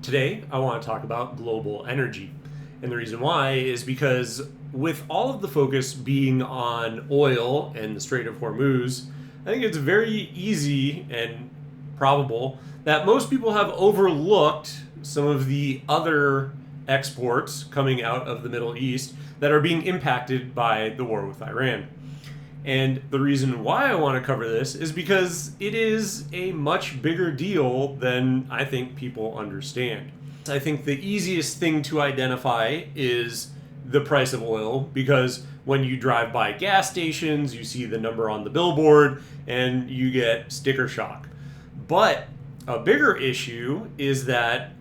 Today, I want to talk about global energy. And the reason why is because with all of the focus being on oil and the Strait of Hormuz, I think it's very easy and probable that most people have overlooked some of the other exports coming out of the Middle East that are being impacted by the war with Iran. And the reason why I want to cover this is because it is a much bigger deal than I think people understand. I think the easiest thing to identify is the price of oil, because when you drive by gas stations, you see the number on the billboard and you get sticker shock. But a bigger issue is that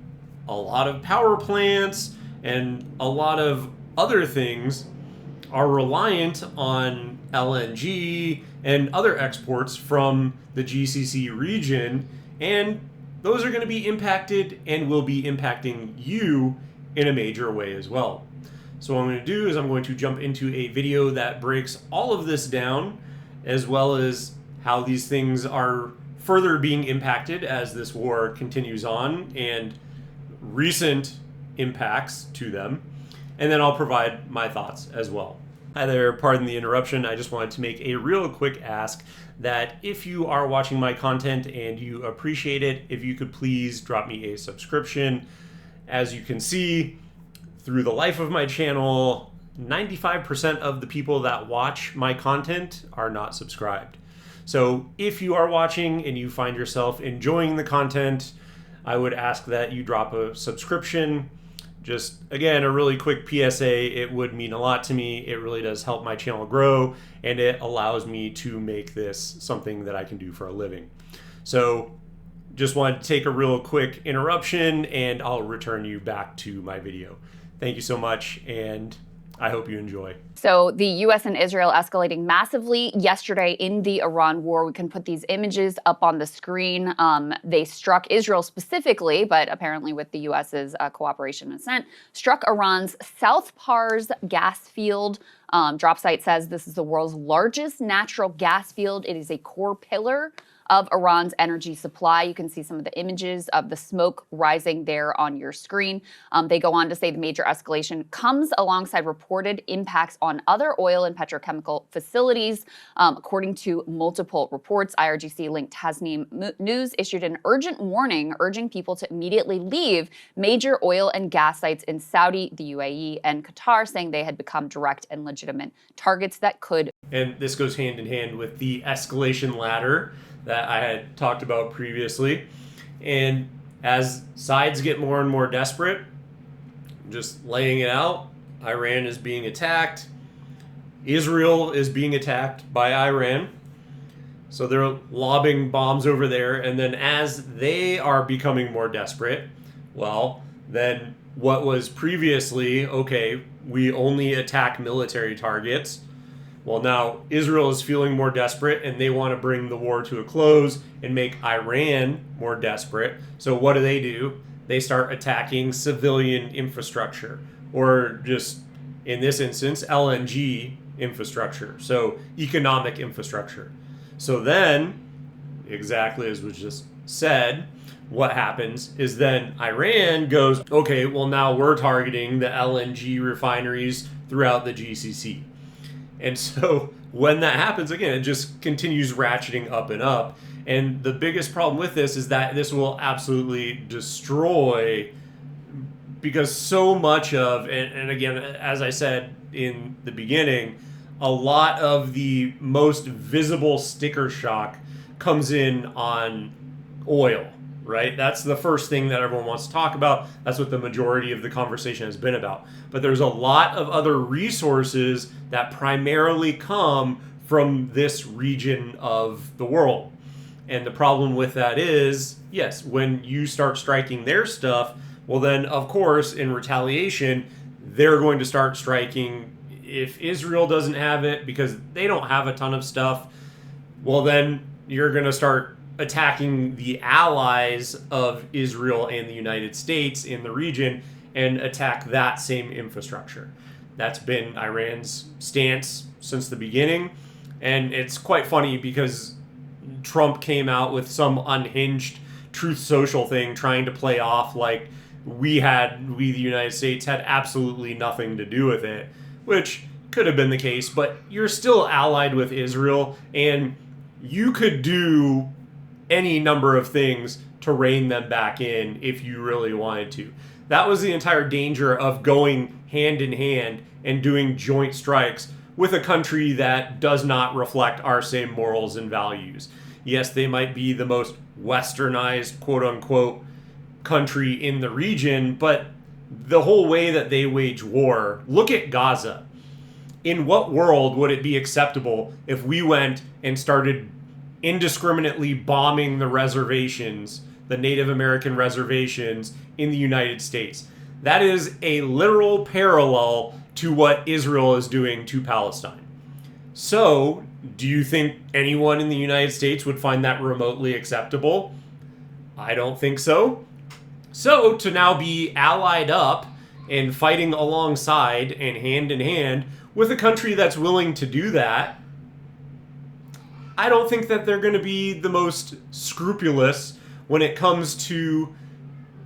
a lot of power plants and a lot of other things are reliant on LNG and other exports from the GCC region, and those are going to be impacted and will be impacting you in a major way as well. So what I'm going to do is I'm going to jump into a video that breaks all of this down, as well as how these things are further being impacted as this war continues on and recent impacts to them. And then I'll provide my thoughts as well. Hi there, pardon the interruption. I just wanted to make a real quick ask that if you are watching my content and you appreciate it, if you could please drop me a subscription. As you can see, through the life of my channel, 95% of the people that watch my content are not subscribed. So if you are watching and you find yourself enjoying the content, I would ask that you drop a subscription. Just, again, a really quick PSA, it would mean a lot to me. It really does help my channel grow, and it allows me to make this something that I can do for a living. So just wanted to take a real quick interruption, and I'll return you back to my video. Thank you so much, and I hope you enjoy. So the U.S. and Israel escalating massively yesterday in the Iran war. We can put these images up on the screen. They struck Israel specifically, but apparently with the U.S.'s cooperation and assent, struck Iran's South Pars gas field. Drop site says this is the world's largest natural gas field. It is a core pillar of Iran's energy supply. You can see some of the images of the smoke rising there on your screen. They go on to say the major escalation comes alongside reported impacts on other oil and petrochemical facilities. According to multiple reports, IRGC-linked Tasnim News issued an urgent warning urging people to immediately leave major oil and gas sites in Saudi, the UAE, and Qatar, saying they had become direct and legitimate targets that could. And this goes hand in hand with the escalation ladder that I had talked about previously. And as sides get more and more desperate, just laying it out, Iran is being attacked. Israel is being attacked by Iran. So they're lobbing bombs over there. And then as they are becoming more desperate, well, then what was previously, okay, we only attack military targets. Well, now Israel is feeling more desperate and they want to bring the war to a close and make Iran more desperate. So what do? They start attacking civilian infrastructure, or just in this instance, LNG infrastructure. So economic infrastructure. So then, exactly as was just said, what happens is then Iran goes, okay, well now we're targeting the LNG refineries throughout the GCC. And so when that happens, again, it just continues ratcheting up and up. And the biggest problem with this is that this will absolutely destroy, because so much of, and again, as I said in the beginning, a lot of the most visible sticker shock comes in on oil, right? That's the first thing that everyone wants to talk about. That's what the majority of the conversation has been about. But there's a lot of other resources that primarily come from this region of the world. And the problem with that is, yes, when you start striking their stuff, well then, of course, in retaliation, they're going to start striking. If Israel doesn't have it because they don't have a ton of stuff, well then you're going to start attacking the allies of Israel and the United States in the region and attack that same infrastructure. That's been Iran's stance since the beginning. And it's quite funny because Trump came out with some unhinged Truth Social thing trying to play off like we, the United States, had absolutely nothing to do with it, which could have been the case, but you're still allied with Israel, and you could do any number of things to rein them back in if you really wanted to. That was the entire danger of going hand in hand and doing joint strikes with a country that does not reflect our same morals and values. Yes, they might be the most westernized, quote unquote, country in the region, but the whole way that they wage war, look at Gaza. In what world would it be acceptable if we went and started indiscriminately bombing the reservations, the Native American reservations in the United States? That is a literal parallel to what Israel is doing to Palestine. So, do you think anyone in the United States would find that remotely acceptable? I don't think so. So, to now be allied up and fighting alongside and hand in hand with a country that's willing to do that, I don't think that they're going to be the most scrupulous when it comes to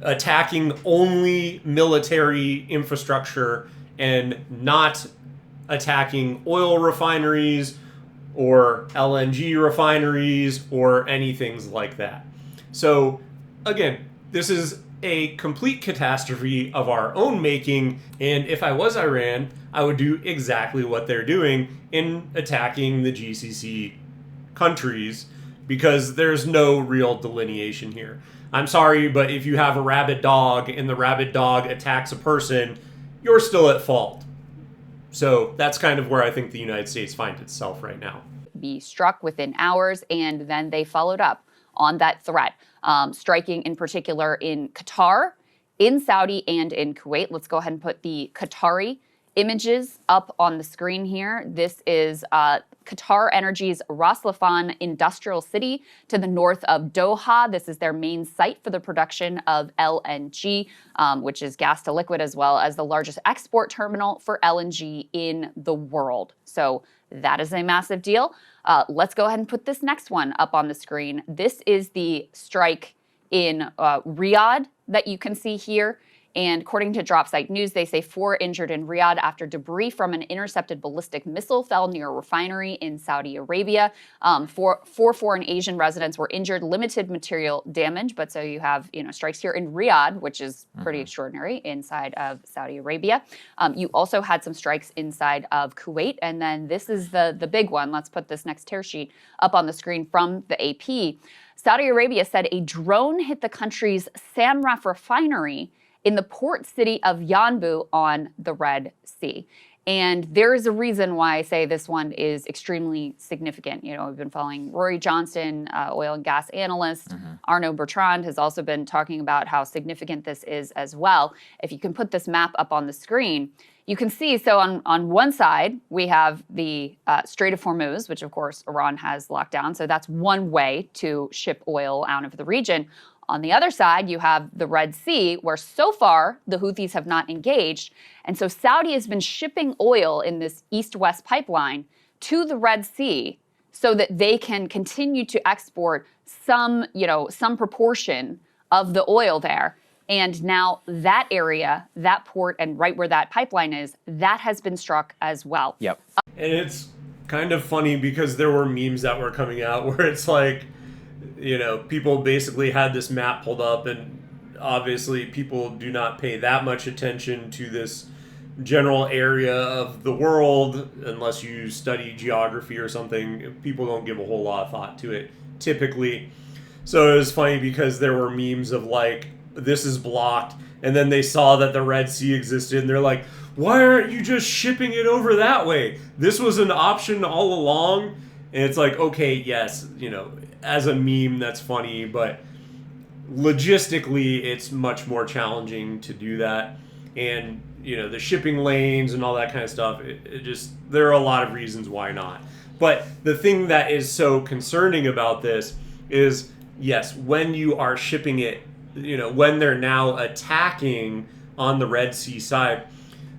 attacking only military infrastructure and not attacking oil refineries or LNG refineries or anything like that. So, again, this is a complete catastrophe of our own making, and if I was Iran, I would do exactly what they're doing in attacking the GCC countries, because there's no real delineation here. I'm sorry, but if you have a rabid dog and the rabid dog attacks a person, you're still at fault. So that's kind of where I think the United States finds itself right now. Be struck within hours, and then they followed up on that threat, striking in particular in Qatar, in Saudi, and in Kuwait. Let's go ahead and put the Qatari images up on the screen here. This is Qatar Energy's Ras Laffan industrial city to the north of Doha. This is their main site for the production of LNG, which is gas to liquid, as well as the largest export terminal for LNG in the world. So that is a massive deal. Let's go ahead and put this next one up on the screen. This is the strike in Riyadh that you can see here. And according to Dropsite News, they say 4 injured in Riyadh after debris from an intercepted ballistic missile fell near a refinery in Saudi Arabia. Four foreign Asian residents were injured, limited material damage. But so you have, strikes here in Riyadh, which is pretty extraordinary, inside of Saudi Arabia. You also had some strikes inside of Kuwait. And then this is the big one. Let's put this next tear sheet up on the screen from the AP. Saudi Arabia said a drone hit the country's Sanraf refinery in the port city of Yanbu on the Red Sea. And there is a reason why I say this one is extremely significant. We've been following Rory Johnston, oil and gas analyst. Arnaud Bertrand has also been talking about how significant this is as well. If you can put this map up on the screen, you can see, so on one side, we have the Strait of Hormuz, which of course Iran has locked down. So that's one way to ship oil out of the region. On the other side, you have the Red Sea, where so far the Houthis have not engaged. And so Saudi has been shipping oil in this east-west pipeline to the Red Sea so that they can continue to export some proportion of the oil there. And now that area, that port, and right where that pipeline is, that has been struck as well. Yep. And it's kind of funny because there were memes that were coming out where it's like, people basically had this map pulled up, and obviously people do not pay that much attention to this general area of the world unless you study geography or something. People don't give a whole lot of thought to it typically. So it was funny because there were memes of like, this is blocked, and then they saw that the Red Sea existed, and they're like, why aren't you just shipping it over that way? This was an option all along. And it's like, okay, yes, as a meme, that's funny, but logistically, it's much more challenging to do that. And, the shipping lanes and all that kind of stuff, there are a lot of reasons why not. But the thing that is so concerning about this is, yes, when you are shipping it, when they're now attacking on the Red Sea side,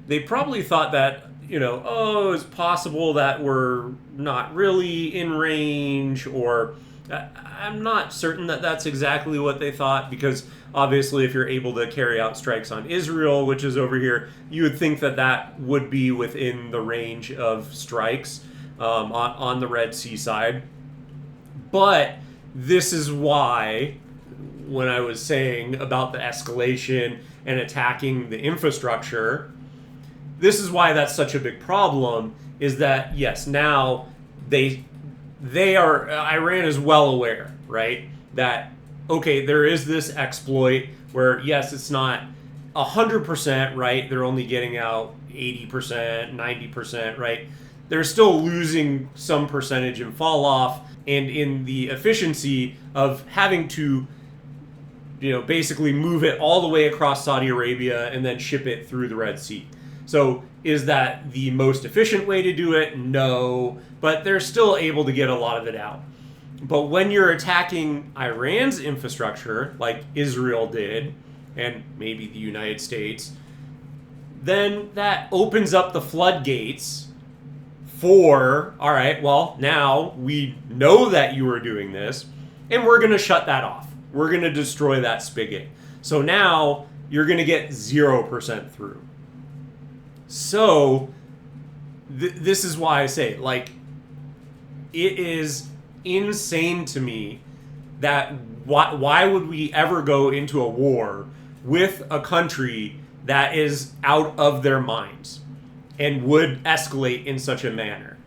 they probably thought that, it's possible that we're not really in range, or I'm not certain that that's exactly what they thought, because obviously if you're able to carry out strikes on Israel, which is over here, you would think that that would be within the range of strikes on the Red Sea side. But this is why, when I was saying about the escalation and attacking the infrastructure, this is why that's such a big problem, is that, yes, now they are, Iran is well aware, right, that, okay, there is this exploit where, yes, it's not 100%, right, they're only getting out 80%, 90%, right, they're still losing some percentage in fall off and in the efficiency of having to, basically move it all the way across Saudi Arabia and then ship it through the Red Sea. So is that the most efficient way to do it? No, but they're still able to get a lot of it out. But when you're attacking Iran's infrastructure, like Israel did, and maybe the United States, then that opens up the floodgates for, all right, well, now we know that you are doing this, and we're going to shut that off. We're going to destroy that spigot. So now you're going to get 0% through. So this is why I say, like, it is insane to me that why would we ever go into a war with a country that is out of their minds and would escalate in such a manner.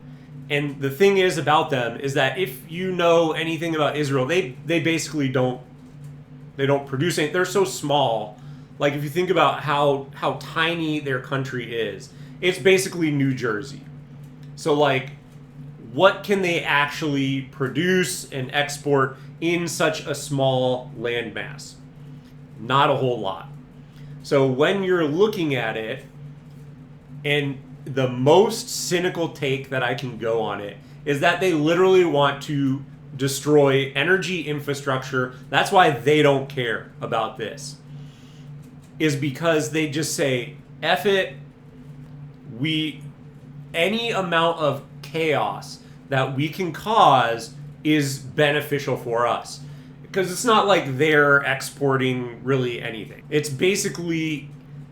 And the thing is about them is that if you know anything about Israel, they basically don't produce anything. They're so small. Like, if you think about how tiny their country is, it's basically New Jersey. So, like, what can they actually produce and export in such a small landmass? Not a whole lot. So when you're looking at it, and the most cynical take that I can go on it is that they literally want to destroy energy infrastructure. That's why they don't care about this. Is because they just say, F it, any amount of chaos that we can cause is beneficial for us. Because it's not like they're exporting really anything. It's basically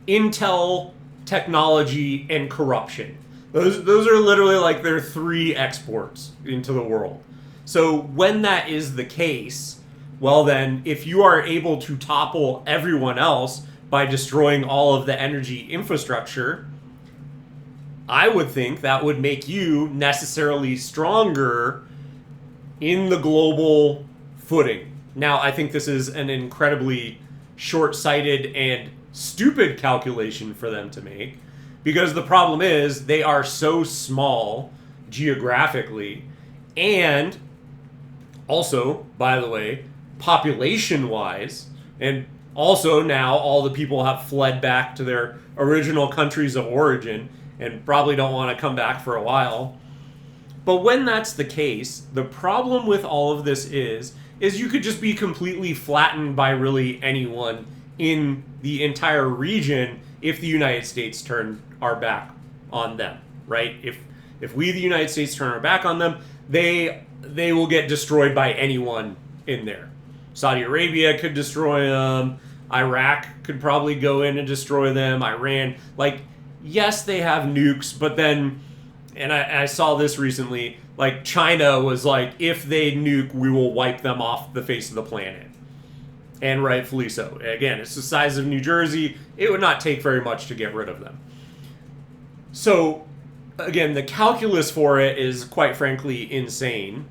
intel, technology, and corruption. Those are literally like their three exports into the world. So when that is the case, well then, if you are able to topple everyone else by destroying all of the energy infrastructure, I would think that would make you necessarily stronger in the global footing. Now, I think this is an incredibly short-sighted and stupid calculation for them to make, because the problem is they are so small geographically, and also, by the way, population-wise, and also now all the people have fled back to their original countries of origin and probably don't want to come back for a while. But when that's the case, the problem with all of this is you could just be completely flattened by really anyone in the entire region if the United States turn our back on them, right? If we, the United States, turn our back on them, they will get destroyed by anyone in there. Saudi Arabia could destroy them. Iraq could probably go in and destroy them. Iran, like, yes, they have nukes, but then, and I saw this recently, like, China was like, if they nuke, we will wipe them off the face of the planet. And rightfully so. Again, it's the size of New Jersey. It would not take very much to get rid of them. So, again, the calculus for it is, quite frankly, insane.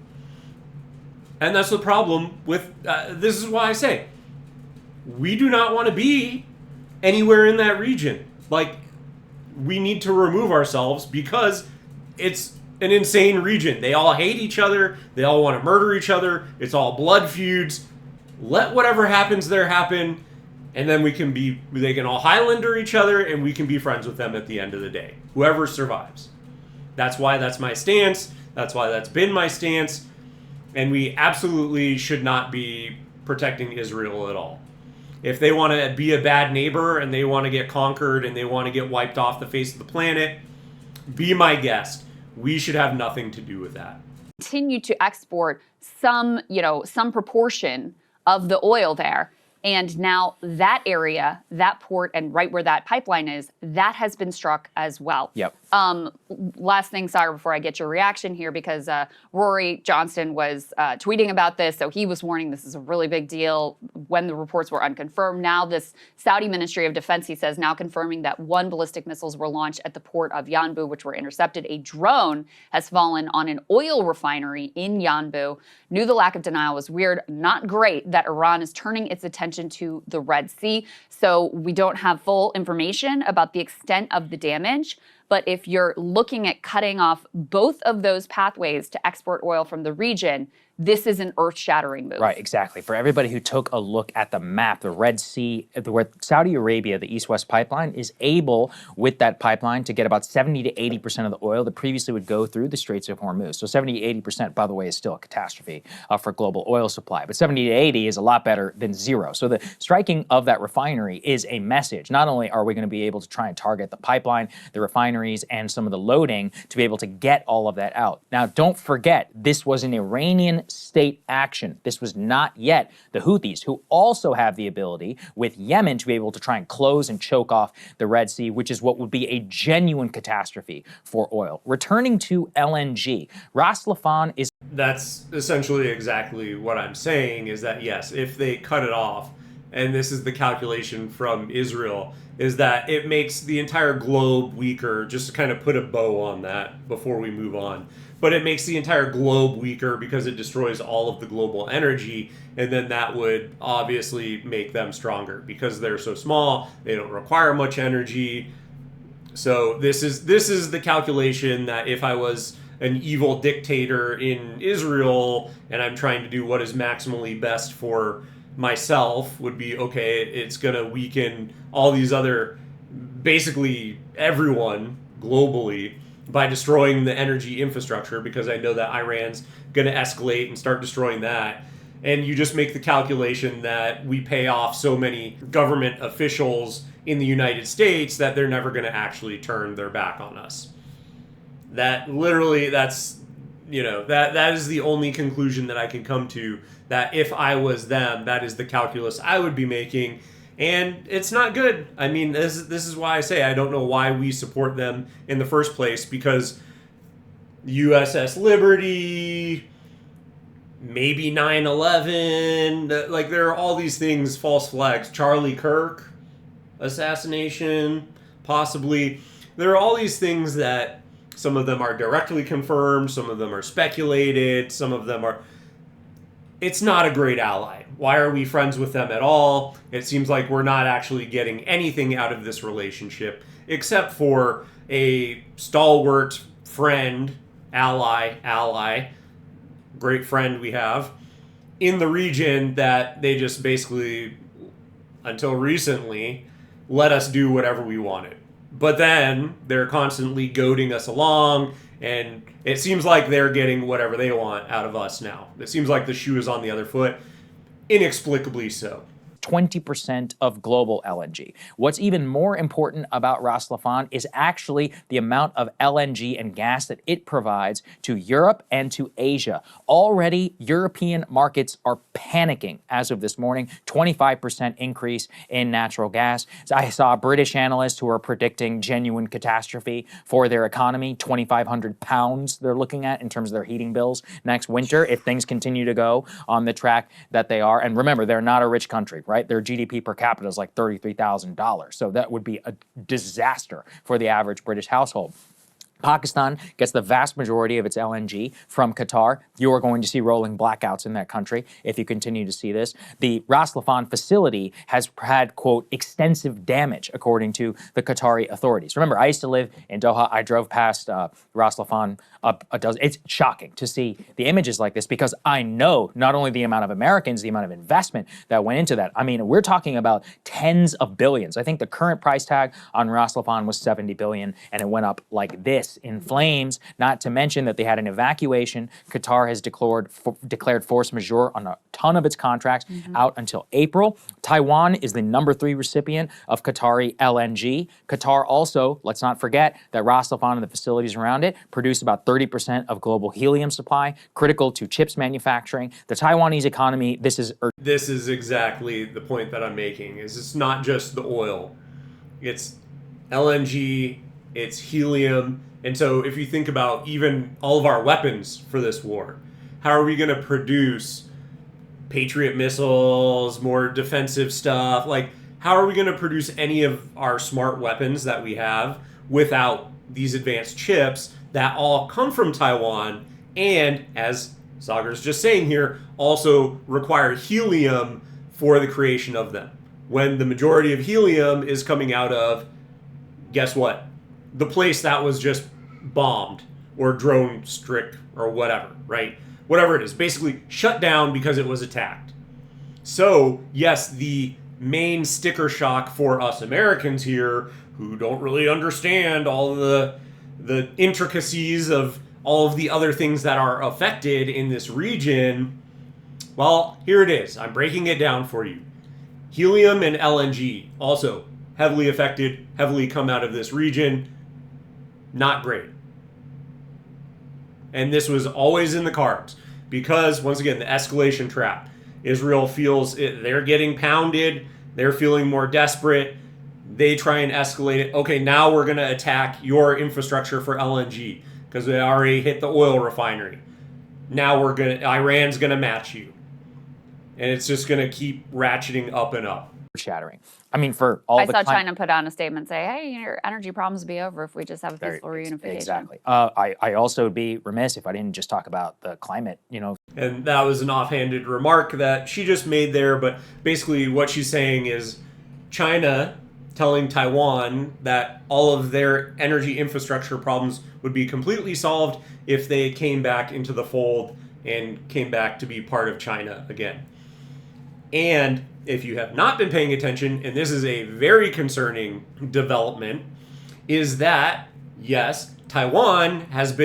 And that's the problem with, this is why I say, we do not want to be anywhere in that region. Like, we need to remove ourselves because it's an insane region. They all hate each other. They all want to murder each other. It's all blood feuds. Let whatever happens there happen, and then they can all Highlander each other, and we can be friends with them at the end of the day. Whoever survives. That's why that's my stance. That's why that's been my stance. And we absolutely should not be protecting Israel at all. If they want to be a bad neighbor and they want to get conquered and they want to get wiped off the face of the planet, be my guest. We should have nothing to do with that. Continue to export some, some proportion of the oil there. And now that area, that port, and right where that pipeline is, that has been struck as well. Yep. Last thing, Sagar, before I get your reaction here, because Rory Johnston was tweeting about this, so he was warning this is a really big deal when the reports were unconfirmed. Now this Saudi Ministry of Defense, he says, now confirming that 1 ballistic missiles were launched at the port of Yanbu, which were intercepted. A drone has fallen on an oil refinery in Yanbu. Knew the lack of denial was weird. Not great that Iran is turning its attention to the Red Sea. So we don't have full information about the extent of the damage. But if you're looking at cutting off both of those pathways to export oil from the region, this is an earth-shattering move. Right, exactly. For everybody who took a look at the map, the Red Sea, where Saudi Arabia, the East-West pipeline, is able, with that pipeline, to get about 70 to 80% of the oil that previously would go through the Straits of Hormuz. So 70 to 80%, by the way, is still a catastrophe for global oil supply. But 70 to 80 is a lot better than zero. So the striking of that refinery is a message. Not only are we going to be able to try and target the pipeline, the refineries, and some of the loading to be able to get all of that out. Now, don't forget, this was an Iranian state action. This was not yet the Houthis, who also have the ability with Yemen to be able to try and close and choke off the Red Sea, which is what would be a genuine catastrophe for oil. Returning to LNG, Ras Laffan is... That's essentially exactly what I'm saying, is that yes, if they cut it off, and this is the calculation from Israel, is that it makes the entire globe weaker, just to kind of put a bow on that before we move on. But it makes the entire globe weaker because it destroys all of the global energy, and then that would obviously make them stronger because they're so small, they don't require much energy. So this is the calculation that if I was an evil dictator in Israel and I'm trying to do what is maximally best for myself, would be, okay, it's going to weaken all these other, basically everyone globally, by destroying the energy infrastructure, because I know that Iran's going to escalate and start destroying that. And you just make the calculation that we pay off so many government officials in the United States that they're never going to actually turn their back on us. That literally, that's, that is the only conclusion that I can come to, that if I was them, that is the calculus I would be making. And it's not good. I mean, this is why I say I don't know why we support them in the first place, because USS Liberty, maybe 9/11, like there are all these things, false flags, Charlie Kirk assassination, possibly. There are all these things that some of them are directly confirmed, some of them are speculated, some of them are... It's not a great ally. Why are we friends with them at all? It seems like we're not actually getting anything out of this relationship, except for a stalwart friend, ally, great friend we have in the region that they just basically, until recently, let us do whatever we wanted. But then they're constantly goading us along, and it seems like they're getting whatever they want out of us now. It seems like the shoe is on the other foot, inexplicably so. 20% of global LNG. What's even more important about Ras Laffan is actually the amount of LNG and gas that it provides to Europe and to Asia. Already, European markets are panicking as of this morning. 25% increase in natural gas. So I saw British analysts who are predicting genuine catastrophe for their economy. 2,500 pounds they're looking at in terms of their heating bills next winter if things continue to go on the track that they are. And remember, they're not a rich country, right? Their GDP per capita is like $33,000. So that would be a disaster for the average British household. Pakistan gets the vast majority of its LNG from Qatar. You are going to see rolling blackouts in that country if you continue to see this. The Ras Laffan facility has had, quote, extensive damage, according to the Qatari authorities. Remember, I used to live in Doha. I drove past Ras Laffan a dozen. It's shocking to see the images like this, because I know not only the amount of Americans, the amount of investment that went into that. I mean, we're talking about tens of billions. I think the current price tag on Ras Laffan was $70 billion, and it went up like this Paris in flames, not to mention that they had an evacuation. Qatar has declared force majeure on a ton of its contracts out until April. Taiwan is the #3 recipient of Qatari LNG. Qatar also, let's not forget that Ras Laffan and the facilities around it produce about 30% of global helium supply, critical to chips manufacturing. The Taiwanese economy, this is exactly the point that I'm making, is it's not just the oil. It's LNG, it's helium. And so if you think about even all of our weapons for this war, how are we going to produce Patriot missiles, more defensive stuff? Like, how are we going to produce any of our smart weapons that we have without these advanced chips that all come from Taiwan and, as Sagar's just saying here, also require helium for the creation of them? When the majority of helium is coming out of, guess what? The place that was just bombed or drone struck or whatever, right? Whatever it is, basically shut down because it was attacked. So, yes, the main sticker shock for us Americans here, who don't really understand all the intricacies of all of the other things that are affected in this region, well, here it is. I'm breaking it down for you. Helium and LNG also heavily affected, heavily come out of this region. Not great. And this was always in the cards because, once again, the escalation trap. Israel feels they're getting pounded. They're feeling more desperate. They try and escalate it. Okay, now we're going to attack your infrastructure for LNG because they already hit the oil refinery. Now Iran's going to match you. And it's just going to keep ratcheting up and up. Shattering. I mean, for all I saw China put out a statement say, hey, your energy problems will be over if we just have a peaceful reunification. Exactly. I also would be remiss if I didn't just talk about the climate, And that was an offhanded remark that she just made there, but basically what she's saying is China telling Taiwan that all of their energy infrastructure problems would be completely solved if they came back into the fold and came back to be part of China again. And if you have not been paying attention, and this is a very concerning development, is that, yes, Taiwan has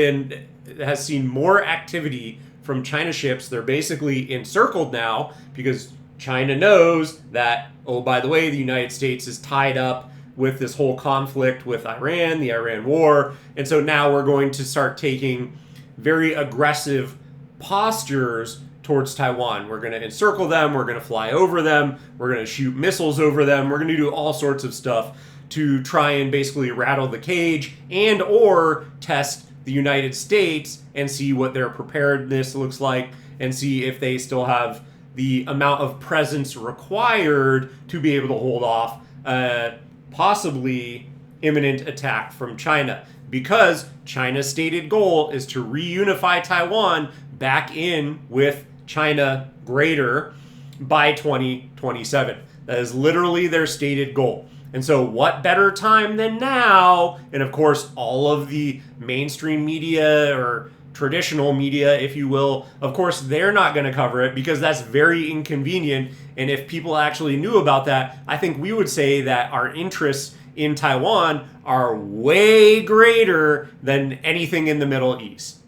seen more activity from China ships. They're basically encircled now because China knows that, oh, by the way, the United States is tied up with this whole conflict with Iran, the Iran war. And so now we're going to start taking very aggressive postures towards Taiwan. We're going to encircle them. We're going to fly over them. We're going to shoot missiles over them. We're going to do all sorts of stuff to try and basically rattle the cage and or test the United States and see what their preparedness looks like and see if they still have the amount of presence required to be able to hold off a possibly imminent attack from China. Because China's stated goal is to reunify Taiwan back in with China greater by 2027. That is literally their stated goal. And so what better time than now? And of course, all of the mainstream media or traditional media, if you will, of course, they're not going to cover it because that's very inconvenient. And if people actually knew about that, I think we would say that our interests in Taiwan are way greater than anything in the Middle East.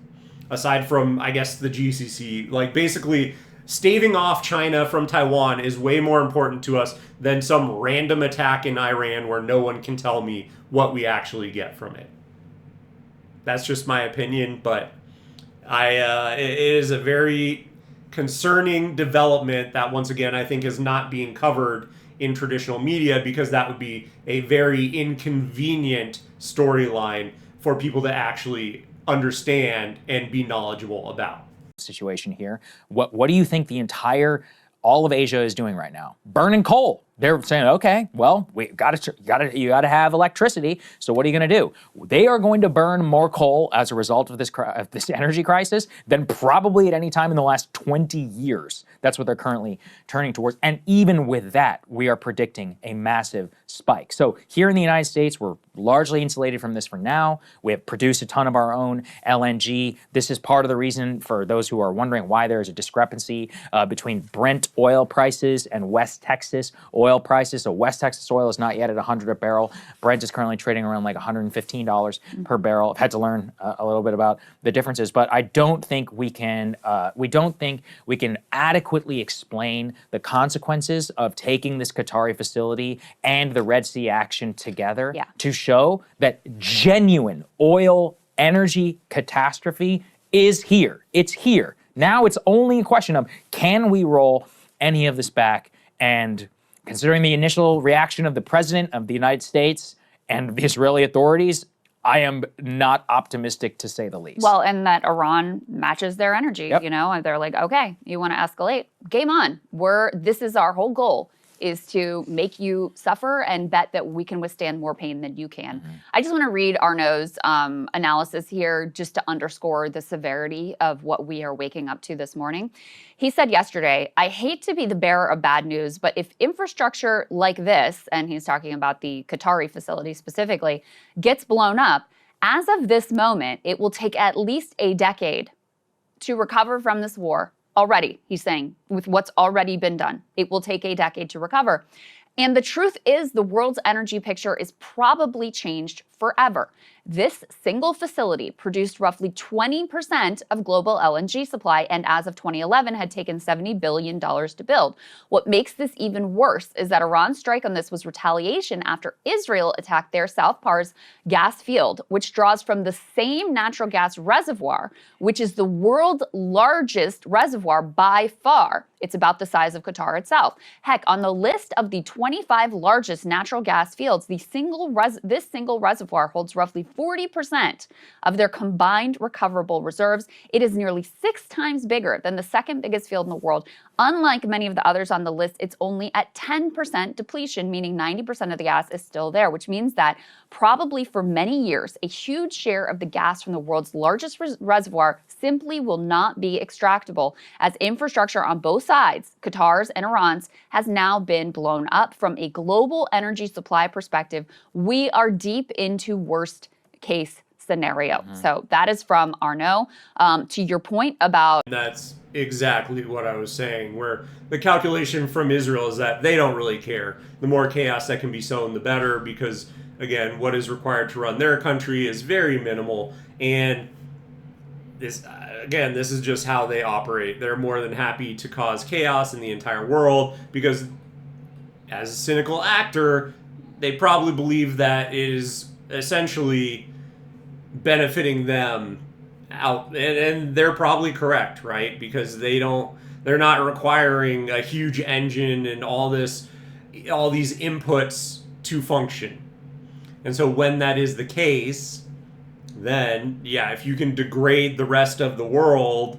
Aside from, I guess, the GCC, like basically staving off China from Taiwan is way more important to us than some random attack in Iran where no one can tell me what we actually get from it. That's just my opinion, but it is a very concerning development that, once again, I think is not being covered in traditional media because that would be a very inconvenient storyline for people to actually understand and be knowledgeable about. Situation here. What do you think all of Asia is doing right now? Burning coal. They're saying, okay, well, you got to have electricity. So what are you going to do? They are going to burn more coal as a result of this energy crisis than probably at any time in the last 20 years. That's what they're currently turning towards. And even with that, we are predicting a massive spike. So here in the United States, we're largely insulated from this for now. We have produced a ton of our own LNG. This is part of the reason for those who are wondering why there is a discrepancy between Brent oil prices and West Texas oil oil prices. So West Texas oil is not yet at 100 a barrel. Brent is currently trading around like $115 per barrel. I've had to learn a little bit about the differences, but I don't think we can adequately explain the consequences of taking this Qatari facility and the Red Sea action together to show that genuine oil energy catastrophe is here. It's here. Now it's only a question of, can we roll any of this back? And considering the initial reaction of the president of the United States and the Israeli authorities, I am not optimistic, to say the least. Well, and that Iran matches their energy, you know, and they're like, okay, you want to escalate? Game on. This is our whole goal, is to make you suffer and bet that we can withstand more pain than you can. I just want to read Arnaud's analysis here just to underscore the severity of what we are waking up to this morning. He said yesterday, I hate to be the bearer of bad news, but if infrastructure like this, and he's talking about the Qatari facility specifically, gets blown up, as of this moment, it will take at least a decade to recover from this war. Already, he's saying, with what's already been done, it will take a decade to recover. And the truth is, the world's energy picture is probably changed forever. This single facility produced roughly 20% of global LNG supply, and as of 2011 had taken $70 billion to build. What makes this even worse is that Iran's strike on this was retaliation after Israel attacked their South Pars gas field, which draws from the same natural gas reservoir, which is the world's largest reservoir by far. It's about the size of Qatar itself. Heck, on the list of the 25 largest natural gas fields, this single reservoir holds roughly 40% of their combined recoverable reserves. It is nearly 6 times bigger than the second biggest field in the world. Unlike many of the others on the list, it's only at 10% depletion, meaning 90% of the gas is still there, which means that probably for many years, a huge share of the gas from the world's largest reservoir simply will not be extractable, as infrastructure on both sides, Qatar's and Iran's, has now been blown up. From a global energy supply perspective, we are deep into worst case scenario. So that is from Arnaud. To your point about... That's exactly what I was saying, where the calculation from Israel is that they don't really care. The more chaos that can be sown, the better, because, again, what is required to run their country is very minimal. And this is just how they operate. They're more than happy to cause chaos in the entire world because, as a cynical actor, they probably believe that it is essentially benefiting them out, and they're probably correct, right? Because they're not requiring a huge engine and all these inputs to function. And so when that is the case, then if you can degrade the rest of the world,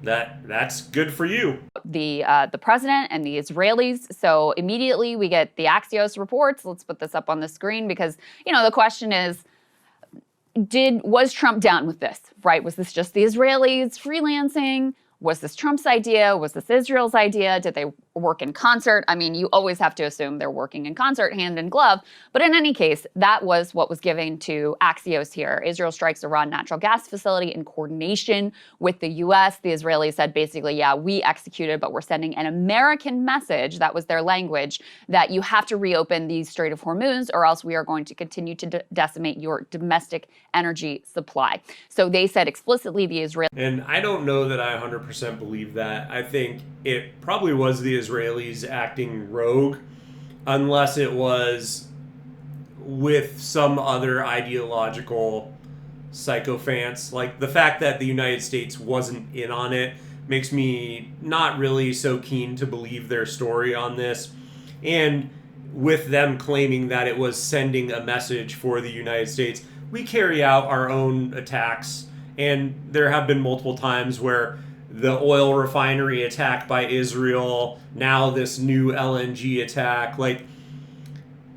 that's good for you. The president and the Israelis. So immediately we get the Axios reports. Let's put this up on the screen because, the question is, was Trump down with this, right? Was this just the Israelis freelancing? Was this Trump's idea? Was this Israel's idea? Did they work in concert? I mean, you always have to assume they're working in concert, hand in glove. But in any case, that was what was given to Axios here. Israel strikes Iran natural gas facility in coordination with the U.S. The Israelis said basically, we executed, but we're sending an American message, that was their language, that you have to reopen the Strait of Hormuz or else we are going to continue to decimate your domestic energy supply. So they said explicitly the Israelis. And I don't know that I 100% believe that. I think it probably was the Israelis acting rogue, unless it was with some other ideological sycophants. Like the fact that the United States wasn't in on it makes me not really so keen to believe their story on this. And with them claiming that it was sending a message for the United States, we carry out our own attacks. And there have been multiple times where the oil refinery attack by Israel, now this new LNG attack,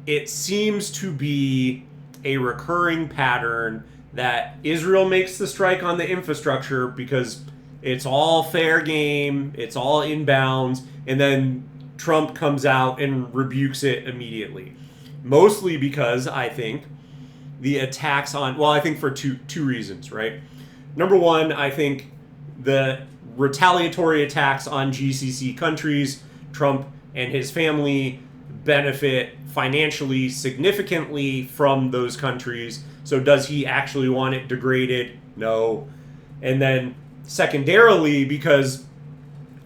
it seems to be a recurring pattern that Israel makes the strike on the infrastructure because it's all fair game, it's all inbounds, and then Trump comes out and rebukes it immediately. Mostly because I think the attacks I think for two reasons, right? Number one, I think the retaliatory attacks on GCC countries, Trump and his family benefit financially significantly from those countries. So does he actually want it degraded? No. And then secondarily, because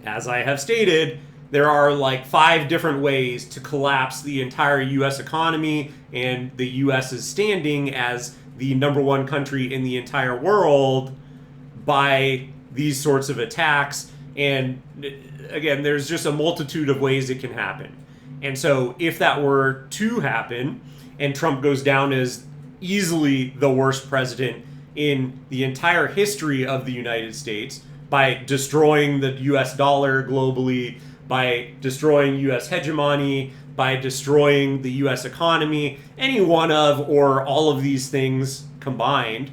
as I have stated, there are like 5 different ways to collapse the entire U.S. economy and the U.S.'s standing as the #1 country in the entire world by these sorts of attacks. And again, there's just a multitude of ways it can happen. And so if that were to happen and Trump goes down as easily the worst president in the entire history of the United States by destroying the US dollar globally, by destroying US hegemony, by destroying the US economy, any one of or all of these things combined,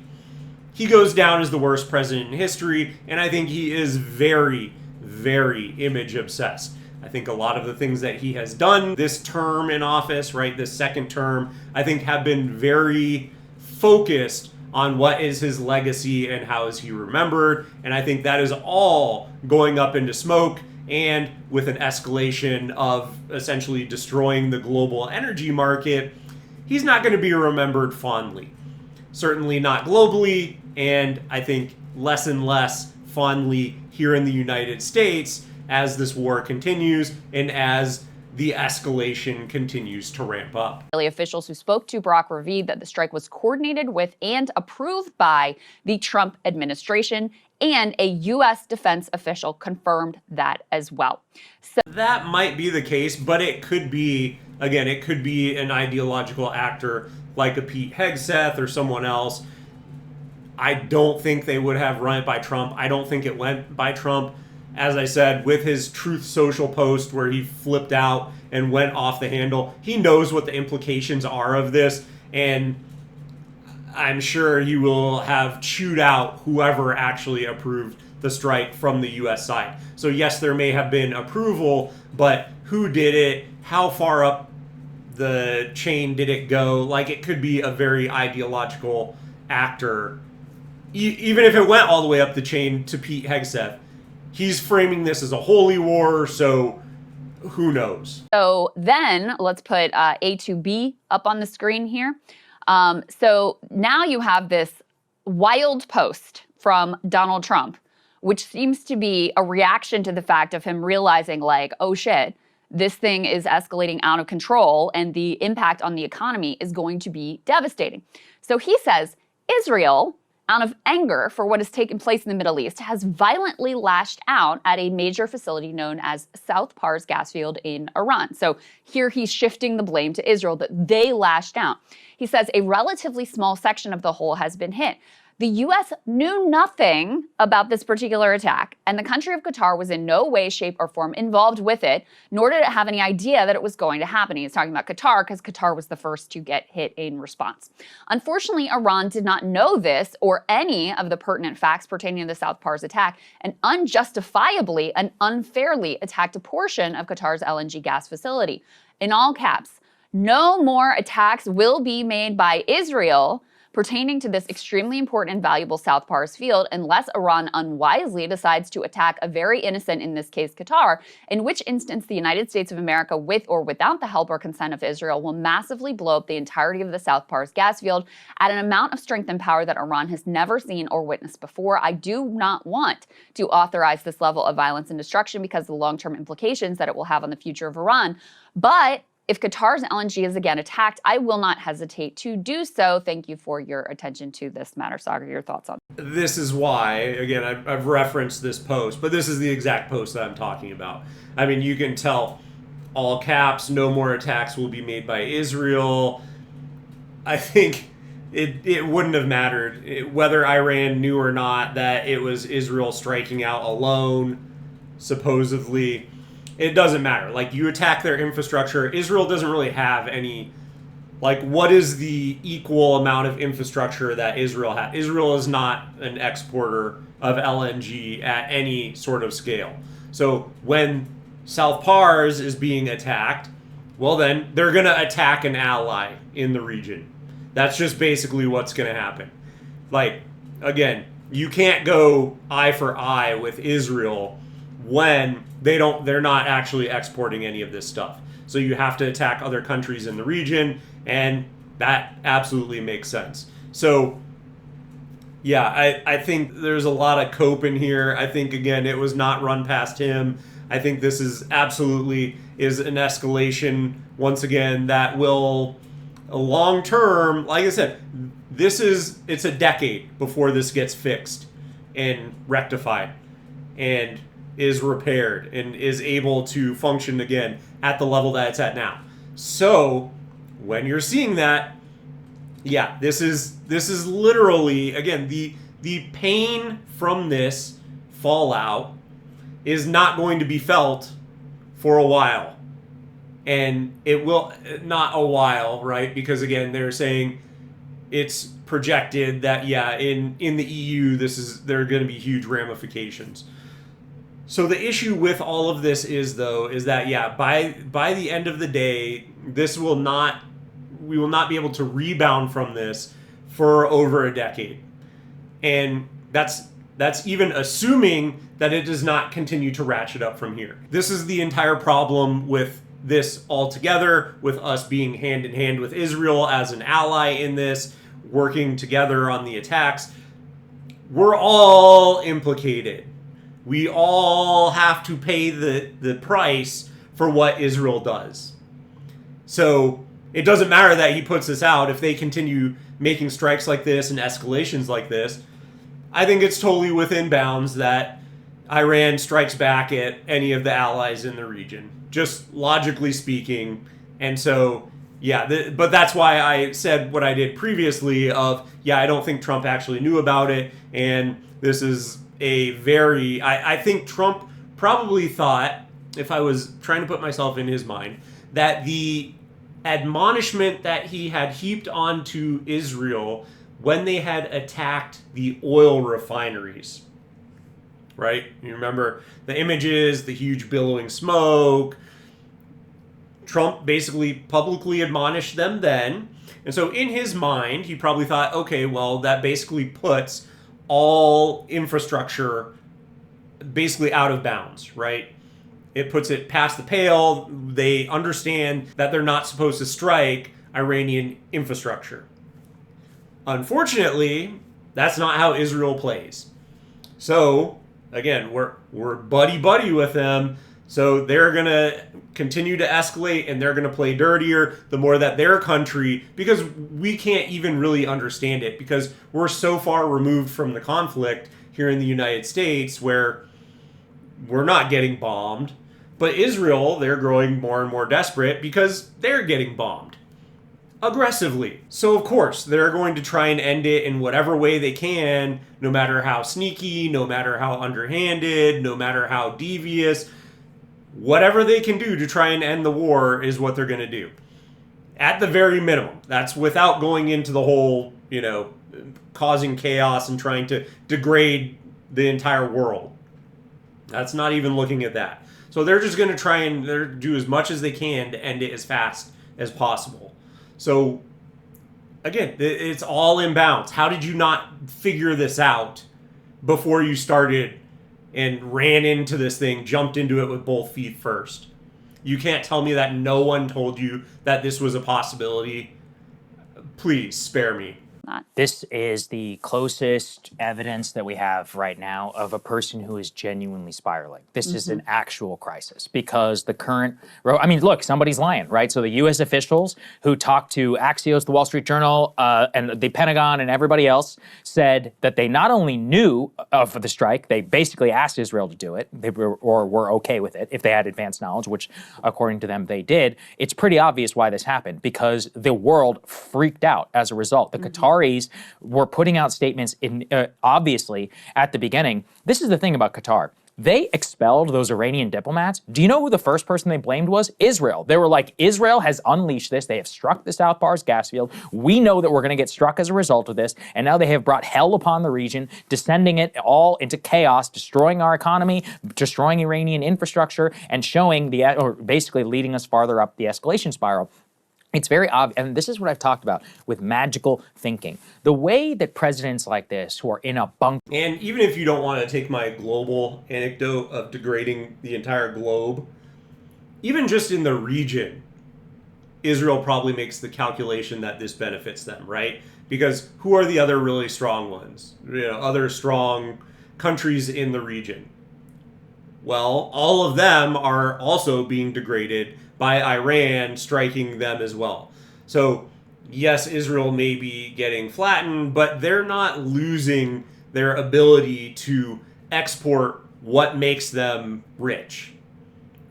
he goes down as the worst president in history. And I think he is very, very image obsessed. I think a lot of the things that he has done this term in office, right, this second term, I think have been very focused on what is his legacy and how is he remembered. And I think that is all going up into smoke, and with an escalation of essentially destroying the global energy market, he's not going to be remembered fondly. Certainly not globally, and I think less and less fondly here in the United States as this war continues and as the escalation continues to ramp up. Officials who spoke to Barack revealed that the strike was coordinated with and approved by the Trump administration, and a U.S. defense official confirmed that as well. So that might be the case, but it could be, again, it could be an ideological actor like a Pete Hegseth or someone else. I don't think they would have run it by Trump. I don't think it went by Trump. As I said, with his Truth Social post where he flipped out and went off the handle, he knows what the implications are of this, and I'm sure he will have chewed out whoever actually approved the strike from the U.S. side. So yes, there may have been approval, but who did it? How far up the chain did it go? Like, it could be a very ideological actor. Even if it went all the way up the chain to Pete Hegseth, he's framing this as a holy war, so who knows? So then let's put A to B up on the screen here. So now you have this wild post from Donald Trump, which seems to be a reaction to the fact of him realizing, like, oh shit, this thing is escalating out of control and the impact on the economy is going to be devastating. So he says Israel, out of anger for what has taken place in the Middle East, has violently lashed out at a major facility known as South Pars gas field in Iran. So here he's shifting the blame to Israel, that they lashed out. He says a relatively small section of the whole has been hit. The U.S. knew nothing about this particular attack, and the country of Qatar was in no way, shape, or form involved with it, nor did it have any idea that it was going to happen. He's talking about Qatar because Qatar was the first to get hit in response. Unfortunately, Iran did not know this or any of the pertinent facts pertaining to the South Pars attack, and unjustifiably and unfairly attacked a portion of Qatar's LNG gas facility. In all caps, no more attacks will be made by Israel pertaining to this extremely important and valuable South Pars field unless Iran unwisely decides to attack a very innocent, in this case Qatar, in which instance the United States of America, with or without the help or consent of Israel, will massively blow up the entirety of the South Pars gas field at an amount of strength and power that Iran has never seen or witnessed before. I do not want to authorize this level of violence and destruction because of the long-term implications that it will have on the future of Iran, but if Qatar's LNG is again attacked, I will not hesitate to do so. Thank you for your attention to this matter. Sagar, your thoughts on it? This is why, again, I've referenced this post, but this is the exact post that I'm talking about. I mean, you can tell, all caps, no more attacks will be made by Israel. I think it wouldn't have mattered whether Iran knew or not that it was Israel striking out alone, supposedly. It doesn't matter. Like, you attack their infrastructure. Israel doesn't really have any, like, what is the equal amount of infrastructure that Israel has? Israel is not an exporter of LNG at any sort of scale. So when South Pars is being attacked, well, then they're going to attack an ally in the region. That's just basically what's going to happen. Like, again, you can't go eye for eye with Israel when they're not actually exporting any of this stuff. So you have to attack other countries in the region, and that absolutely makes sense. So yeah, I think there's a lot of cope in here. I think, again, it was not run past him. I think this is absolutely is an escalation, once again, that will, long term, like I said, it's a decade before this gets fixed and rectified and is repaired and is able to function again at the level that it's at now. So when you're seeing that, yeah, this is literally, again, the pain from this fallout is not going to be felt for a while. And it will not a while, right? Because again, they're saying it's projected that, yeah, in the EU, there are going to be huge ramifications. So the issue with all of this is that, yeah, by the end of the day, we will not be able to rebound from this for over a decade. And that's even assuming that it does not continue to ratchet up from here. This is the entire problem with this altogether, with us being hand in hand with Israel as an ally in this, working together on the attacks. We're all implicated. We all have to pay the price for what Israel does. So it doesn't matter that he puts this out if they continue making strikes like this and escalations like this. I think it's totally within bounds that Iran strikes back at any of the allies in the region, just logically speaking. And so, yeah, but that's why I said what I did previously of, yeah, I don't think Trump actually knew about it. And this is I think Trump probably thought, if I was trying to put myself in his mind, that the admonishment that he had heaped onto Israel when they had attacked the oil refineries, right? You remember the images, the huge billowing smoke. Trump basically publicly admonished them then. And so in his mind, he probably thought, okay, well, that basically puts all infrastructure basically out of bounds, right? It puts it past the pale. They understand that they're not supposed to strike Iranian infrastructure. Unfortunately, that's not how Israel plays. So, again, we're buddy-buddy with them. So they're going to continue to escalate, and they're going to play dirtier the more that their country, because we can't even really understand it, because we're so far removed from the conflict here in the United States where we're not getting bombed. But Israel, they're growing more and more desperate because they're getting bombed aggressively. So, of course, they're going to try and end it in whatever way they can, no matter how sneaky, no matter how underhanded, no matter how devious. Whatever they can do to try and end the war is what they're going to do. At the very minimum. That's without going into the whole, causing chaos and trying to degrade the entire world. That's not even looking at that. So they're just going to try and do as much as they can to end it as fast as possible. So, again, it's all in bounds. How did you not figure this out before you started and ran into this thing, jumped into it with both feet first? You can't tell me that no one told you that this was a possibility. Please spare me. This is the closest evidence that we have right now of a person who is genuinely spiraling. This is an actual crisis because the current, look, somebody's lying, right? So the U.S. officials who talked to Axios, the Wall Street Journal, and the Pentagon and everybody else said that they not only knew of the strike, they basically asked Israel to do it, were okay with it if they had advanced knowledge, which according to them they did. It's pretty obvious why this happened because the world freaked out as a result. The Qataris were putting out statements obviously at the beginning. This is the thing about Qatar. They expelled those Iranian diplomats. Do you know who the first person they blamed was? Israel. They were like, Israel has unleashed this. They have struck the South Pars gas field. We know that we're going to get struck as a result of this. And now they have brought hell upon the region, descending it all into chaos, destroying our economy, destroying Iranian infrastructure, and showing basically leading us farther up the escalation spiral. It's very obvious, and this is what I've talked about with magical thinking. The way that presidents like this, who are in a bunker... And even if you don't want to take my global anecdote of degrading the entire globe, even just in the region, Israel probably makes the calculation that this benefits them, right? Because who are the other really strong ones? Other strong countries in the region? Well, all of them are also being degraded by Iran striking them as well. So, yes, Israel may be getting flattened, but they're not losing their ability to export what makes them rich,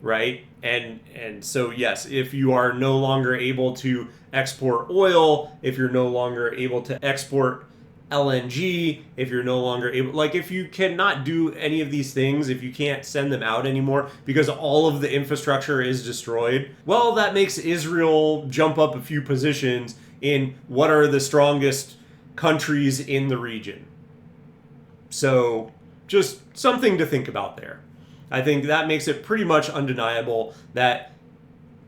right? And so, yes, if you are no longer able to export oil, if you're no longer able to export LNG, if you're no longer able, like if you cannot do any of these things, if you can't send them out anymore because all of the infrastructure is destroyed, well, that makes Israel jump up a few positions in what are the strongest countries in the region. So just something to think about there. I think that makes it pretty much undeniable that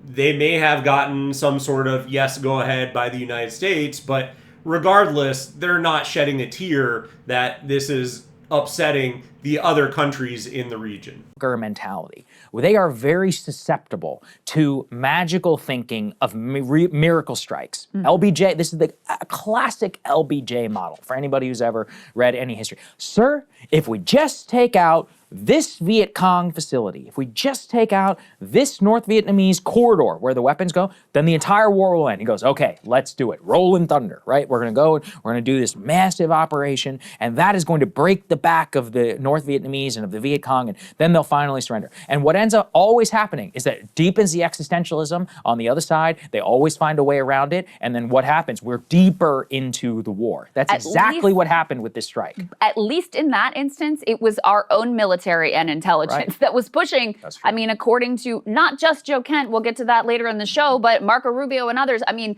they may have gotten some sort of yes, go ahead by the United States, but regardless, they're not shedding a tear that this is upsetting the other countries in the region. Mentality. They are very susceptible to magical thinking of miracle strikes. LBJ, this is the classic LBJ model for anybody who's ever read any history. Sir, if we just take out this Viet Cong facility, if we just take out this North Vietnamese corridor where the weapons go, then the entire war will end. He goes, okay, let's do it. Rolling thunder, right? We're going to go and we're going to do this massive operation, and that is going to break the back of the North Vietnamese and of the Viet Cong, and then they'll finally surrender. And what ends up always happening is that it deepens the existentialism on the other side. They always find a way around it, and then what happens? We're deeper into the war. That's exactly what happened with this strike. At least in that instance, it was our own military and intelligence that was pushing. I mean, according to not just Joe Kent, we'll get to that later in the show, but Marco Rubio and others. I mean,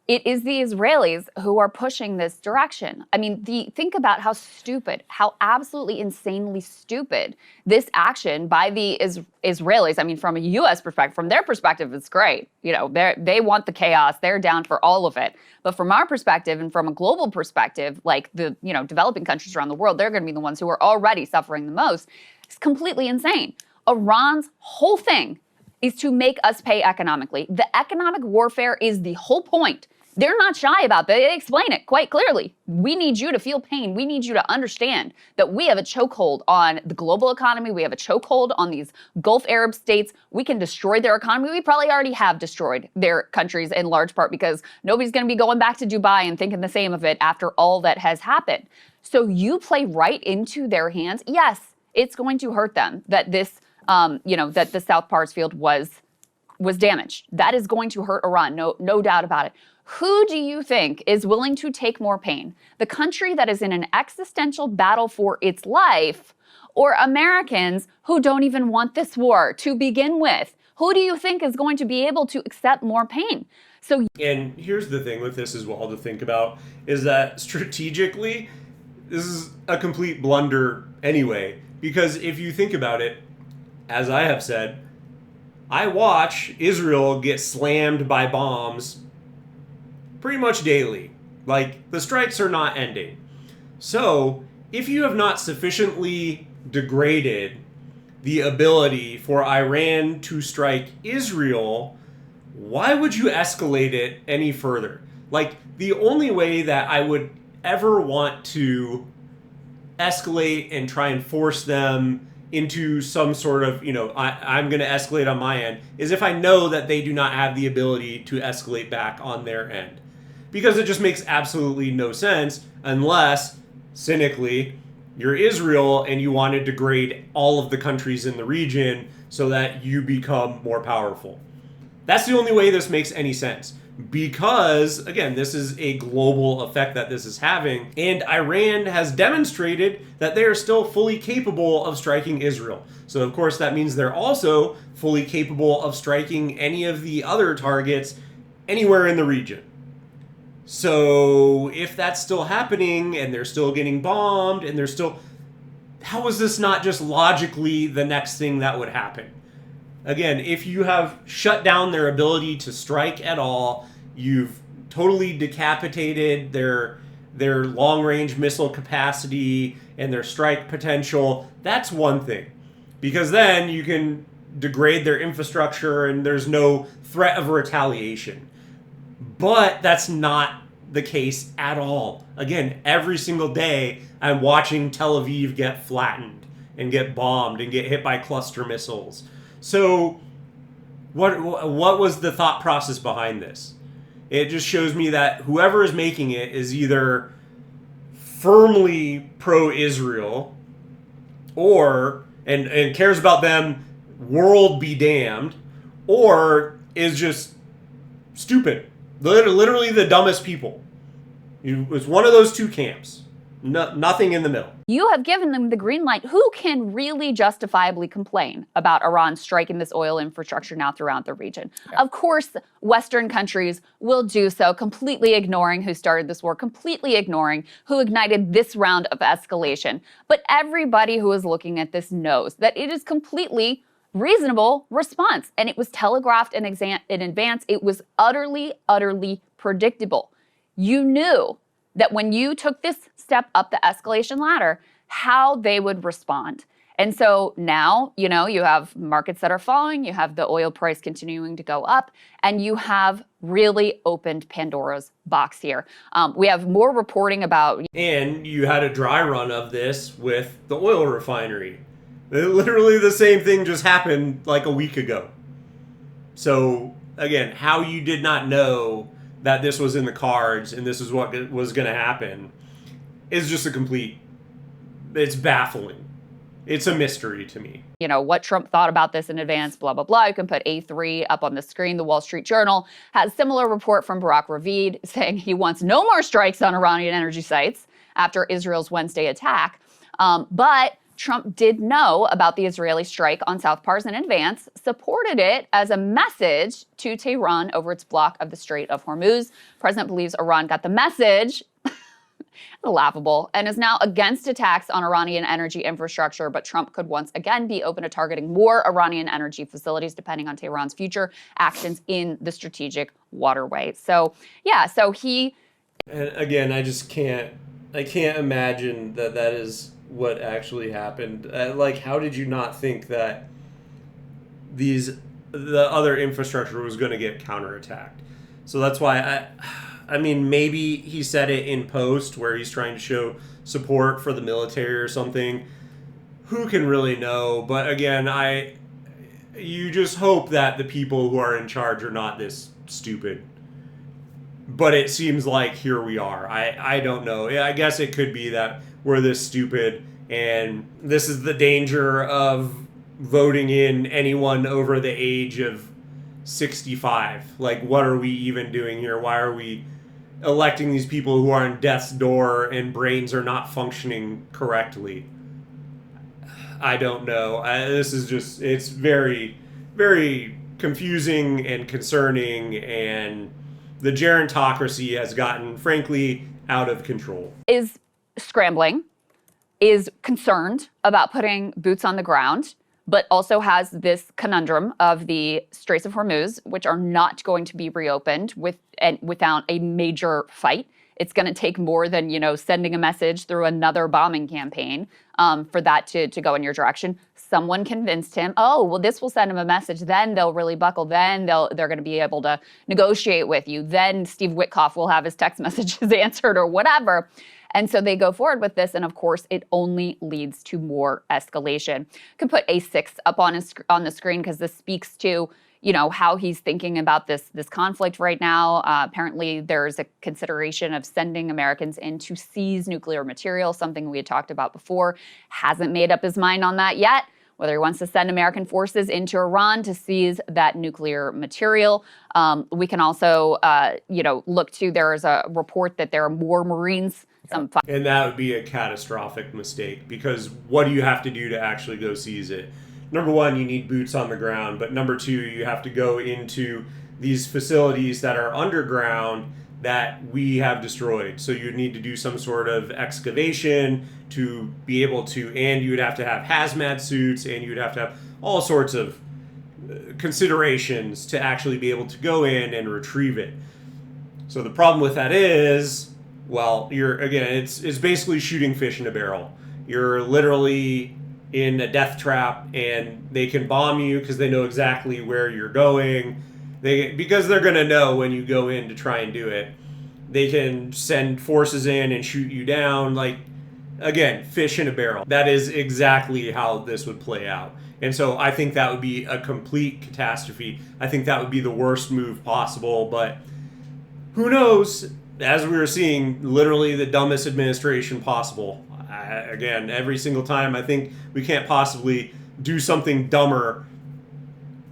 it is the Israelis who are pushing this direction. I mean, think about how stupid, how absolutely insanely stupid this action by the Israelis. I mean, from a U.S. perspective, from their perspective, it's great. They want the chaos. They're down for all of it. But from our perspective and from a global perspective, like the developing countries around the world, they're going to be the ones who are already suffering the most. It's completely insane. Iran's whole thing is to make us pay economically. The economic warfare is the whole point. They're not shy about that. They explain it quite clearly. We need you to feel pain. We need you to understand that we have a chokehold on the global economy. We have a chokehold on these Gulf Arab states. We can destroy their economy. We probably already have destroyed their countries in large part because nobody's going to be going back to Dubai and thinking the same of it after all that has happened. So you play right into their hands. Yes, it's going to hurt them that this, that the South Pars field was damaged. That is going to hurt Iran, no doubt about it. Who do you think is willing to take more pain? The country that is in an existential battle for its life, or Americans who don't even want this war to begin with? Who do you think is going to be able to accept more pain? And here's the thing with this as well to think about, is that strategically, this is a complete blunder anyway. Because if you think about it, as I have said, I watch Israel get slammed by bombs pretty much daily. Like, the strikes are not ending. So, if you have not sufficiently degraded the ability for Iran to strike Israel, why would you escalate it any further? Like, the only way that I would ever want to escalate and try and force them into some sort of, I'm going to escalate on my end, is if I know that they do not have the ability to escalate back on their end. Because it just makes absolutely no sense unless, cynically, you're Israel and you want to degrade all of the countries in the region so that you become more powerful. That's the only way this makes any sense. Because, again, this is a global effect that this is having, and Iran has demonstrated that they are still fully capable of striking Israel. So, of course, that means they're also fully capable of striking any of the other targets anywhere in the region. So, if that's still happening, and they're still getting bombed, and they're still... How is this not just logically the next thing that would happen? Again, if you have shut down their ability to strike at all, you've totally decapitated their long-range missile capacity and their strike potential, that's one thing. Because then you can degrade their infrastructure and there's no threat of retaliation. But that's not the case at all. Again, every single day I'm watching Tel Aviv get flattened and get bombed and get hit by cluster missiles. So what was the thought process behind this? It just shows me that whoever is making it is either firmly pro-Israel or and cares about them, world be damned, or is just stupid. Literally the dumbest people. It was one of those two camps. Nothing in the middle. You have given them the green light. Who can really justifiably complain about Iran striking this oil infrastructure now throughout the region? Yeah. Of course, Western countries will do so, completely ignoring who started this war, completely ignoring who ignited this round of escalation. But everybody who is looking at this knows that it is completely reasonable response. And it was telegraphed in advance. It was utterly, utterly predictable. You knew that when you took this step up the escalation ladder, how they would respond. And so now, you have markets that are falling, you have the oil price continuing to go up, and you have really opened Pandora's box here. We have more reporting about... And you had a dry run of this with the oil refinery. Literally the same thing just happened like a week ago. So, again, how you did not know that this was in the cards and this is what was going to happen is just it's baffling. It's a mystery to me. What Trump thought about this in advance, blah, blah, blah. You can put A3 up on the screen. The Wall Street Journal has a similar report from Barack Ravid saying he wants no more strikes on Iranian energy sites after Israel's Wednesday attack. But Trump did know about the Israeli strike on South Pars in advance, supported it as a message to Tehran over its block of the Strait of Hormuz. President believes Iran got the message, laughable, and is now against attacks on Iranian energy infrastructure, but Trump could once again be open to targeting more Iranian energy facilities depending on Tehran's future actions in the strategic waterway. So, yeah, he... And again, I can't imagine that is what actually happened. How did you not think that the other infrastructure was going to get counterattacked? So that's why I mean, maybe he said it in post where he's trying to show support for the military or something. Who can really know? But again, you just hope that the people who are in charge are not this stupid. But it seems like here we are. I don't know. I guess it could be that we're this stupid, and this is the danger of voting in anyone over the age of 65. What are we even doing here? Why are we electing these people who are on death's door and brains are not functioning correctly? I don't know. This is just, it's very, very confusing and concerning, and the gerontocracy has gotten, frankly, out of control. Is scrambling, is concerned about putting boots on the ground, but also has this conundrum of the Straits of Hormuz, which are not going to be reopened without a major fight. It's going to take more than, sending a message through another bombing campaign for that to go in your direction. Someone convinced him, this will send him a message. Then they'll really buckle. Then they're going to be able to negotiate with you. Then Steve Witkoff will have his text messages answered or whatever. And so they go forward with this, and of course, it only leads to more escalation. You can put A6 up on the screen because this speaks to, how he's thinking about this conflict right now. Apparently, there's a consideration of sending Americans in to seize nuclear material, something we had talked about before. Hasn't made up his mind on that yet, whether he wants to send American forces into Iran to seize that nuclear material. We can also, look to, there is a report that there are more Marines. And that would be a catastrophic mistake, because what do you have to do to actually go seize it? Number one, you need boots on the ground, but number two, you have to go into these facilities that are underground that we have destroyed. So you'd need to do some sort of excavation to be able to, and you would have to have hazmat suits, and you would have to have all sorts of considerations to actually be able to go in and retrieve it. So the problem with that is, well, it's basically shooting fish in a barrel. You're literally in a death trap, and they can bomb you because they know exactly where you're going. Because they're going to know when you go in to try and do it. They can send forces in and shoot you down. Like, again, fish in a barrel. That is exactly how this would play out. And so I think that would be a complete catastrophe. I think that would be the worst move possible. But who knows? As we were seeing, literally the dumbest administration possible. Again, every single time I think we can't possibly do something dumber.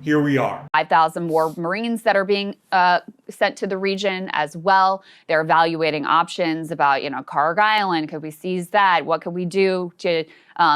Here we are. 5,000 more Marines that are being sent to the region as well. They're evaluating options about, Kharg Island. Could we seize that? What could we do to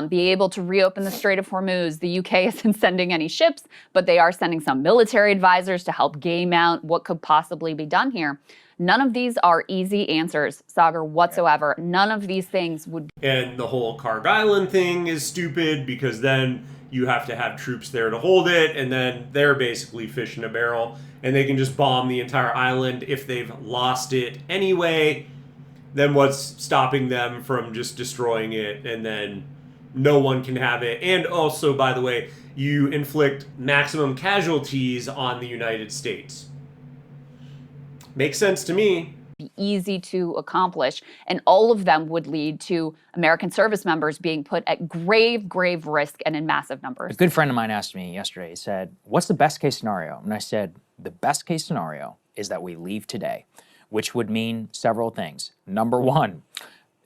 be able to reopen the Strait of Hormuz? The UK isn't sending any ships, but they are sending some military advisors to help game out what could possibly be done here. None of these are easy answers, Sagar, whatsoever. None of these things would. And the whole Kharg Island thing is stupid because then you have to have troops there to hold it, and then they're basically fish in a barrel, and they can just bomb the entire island if they've lost it anyway. Then what's stopping them from just destroying it, and then no one can have it? And also, by the way, you inflict maximum casualties on the United States. Makes sense to me. Be easy to accomplish, and all of them would lead to American service members being put at grave risk and in massive numbers. A good friend of mine asked me yesterday, he said, what's the best case scenario? And I said, the best case scenario is that we leave today, which would mean several things. Number one,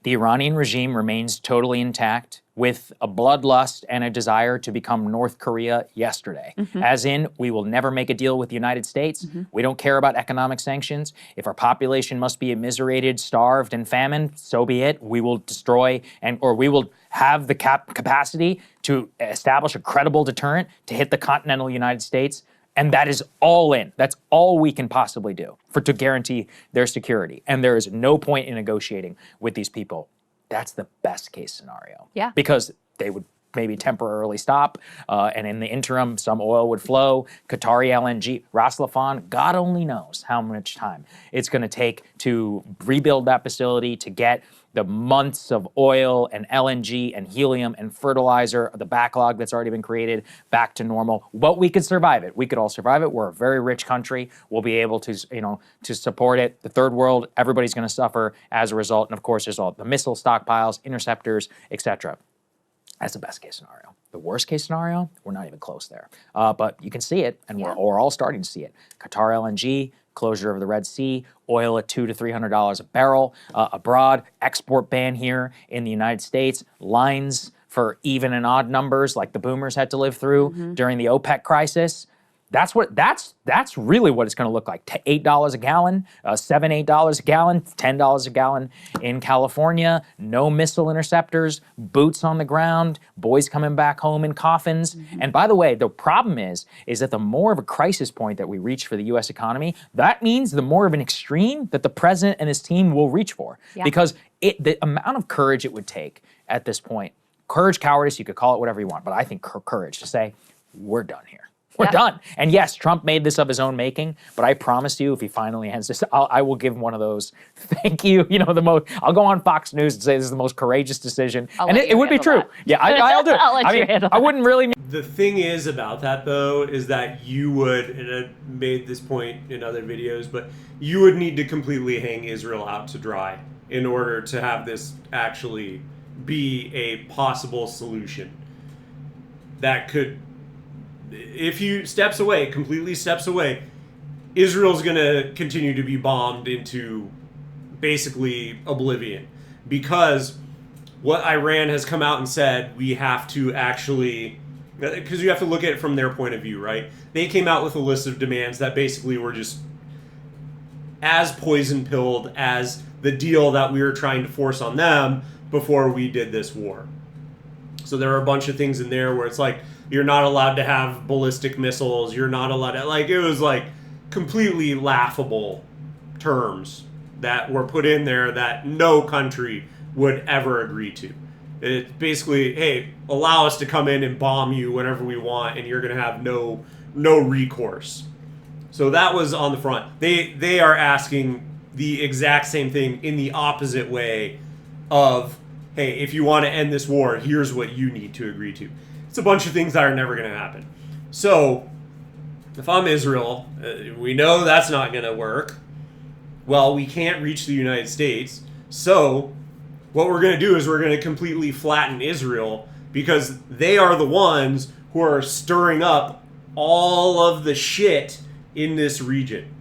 the Iranian regime remains totally intact with a bloodlust and a desire to become North Korea yesterday. As in, we will never make a deal with the United States. We don't care about economic sanctions. If our population must be immiserated, starved, and famine, so be it. We will destroy or we will have the capacity to establish a credible deterrent to hit the continental United States. And that is all in. That's all we can possibly do to guarantee their security. And there is no point in negotiating with these people. That's the best case scenario. Yeah. Because they would maybe temporarily stop, and in the interim, some oil would flow. Qatari LNG, Ras Laffan, God only knows how much time it's going to take to rebuild that facility, to get the months of oil and LNG and helium and fertilizer, the backlog that's already been created, back to normal. But we could survive it. We could all survive it. We're a very rich country. We'll be able to, to support it. The third world, everybody's going to suffer as a result. And of course, there's all the missile stockpiles, interceptors, etc. That's the best case scenario. The worst case scenario, we're not even close there. But you can see it, and we're all starting to see it. Qatar LNG, closure of the Red Sea, oil at $200 to $300 a barrel. Abroad, export ban here in the United States, lines for even and odd numbers like the boomers had to live through during the OPEC crisis. That's really what it's going to look like. $8 a gallon, $7, $8 a gallon, $10 a gallon in California. No missile interceptors, boots on the ground, boys coming back home in coffins. And by the way, the problem is that the more of a crisis point that we reach for the U.S. economy, that means the more of an extreme that the president and his team will reach for. Because the amount of courage it would take at this point, courage, cowardice, you could call it whatever you want, but I think courage to say, we're done here. We're done. And yes, Trump made this of his own making, but I promise you, if he finally ends this, I will give him one of those, thank you, I'll go on Fox News and say this is the most courageous decision. And it would be true. That. Yeah, I'll do it. I'll let you handle I wouldn't really. The thing is about that, though, is that you would, and I made this point in other videos, but you would need to completely hang Israel out to dry in order to have this actually be a possible solution that could, if you completely steps away, Israel's going to continue to be bombed into basically oblivion. Because what Iran has come out and said, we have to actually, because you have to look at it from their point of view, right? They came out with a list of demands that basically were just as poison-pilled as the deal that we were trying to force on them before we did this war. So there are a bunch of things in there where it's like, you're not allowed to have ballistic missiles. You're not allowed to, it was completely laughable terms that were put in there that no country would ever agree to. It's basically, hey, allow us to come in and bomb you whenever we want, and you're going to have no recourse. So that was on the front. They are asking the exact same thing in the opposite way of, hey, if you want to end this war, here's what you need to agree to. It's a bunch of things that are never going to happen. So, if I'm Israel, we know that's not going to work. Well, we can't reach the United States. So, what we're going to do is we're going to completely flatten Israel because they are the ones who are stirring up all of the shit in this region.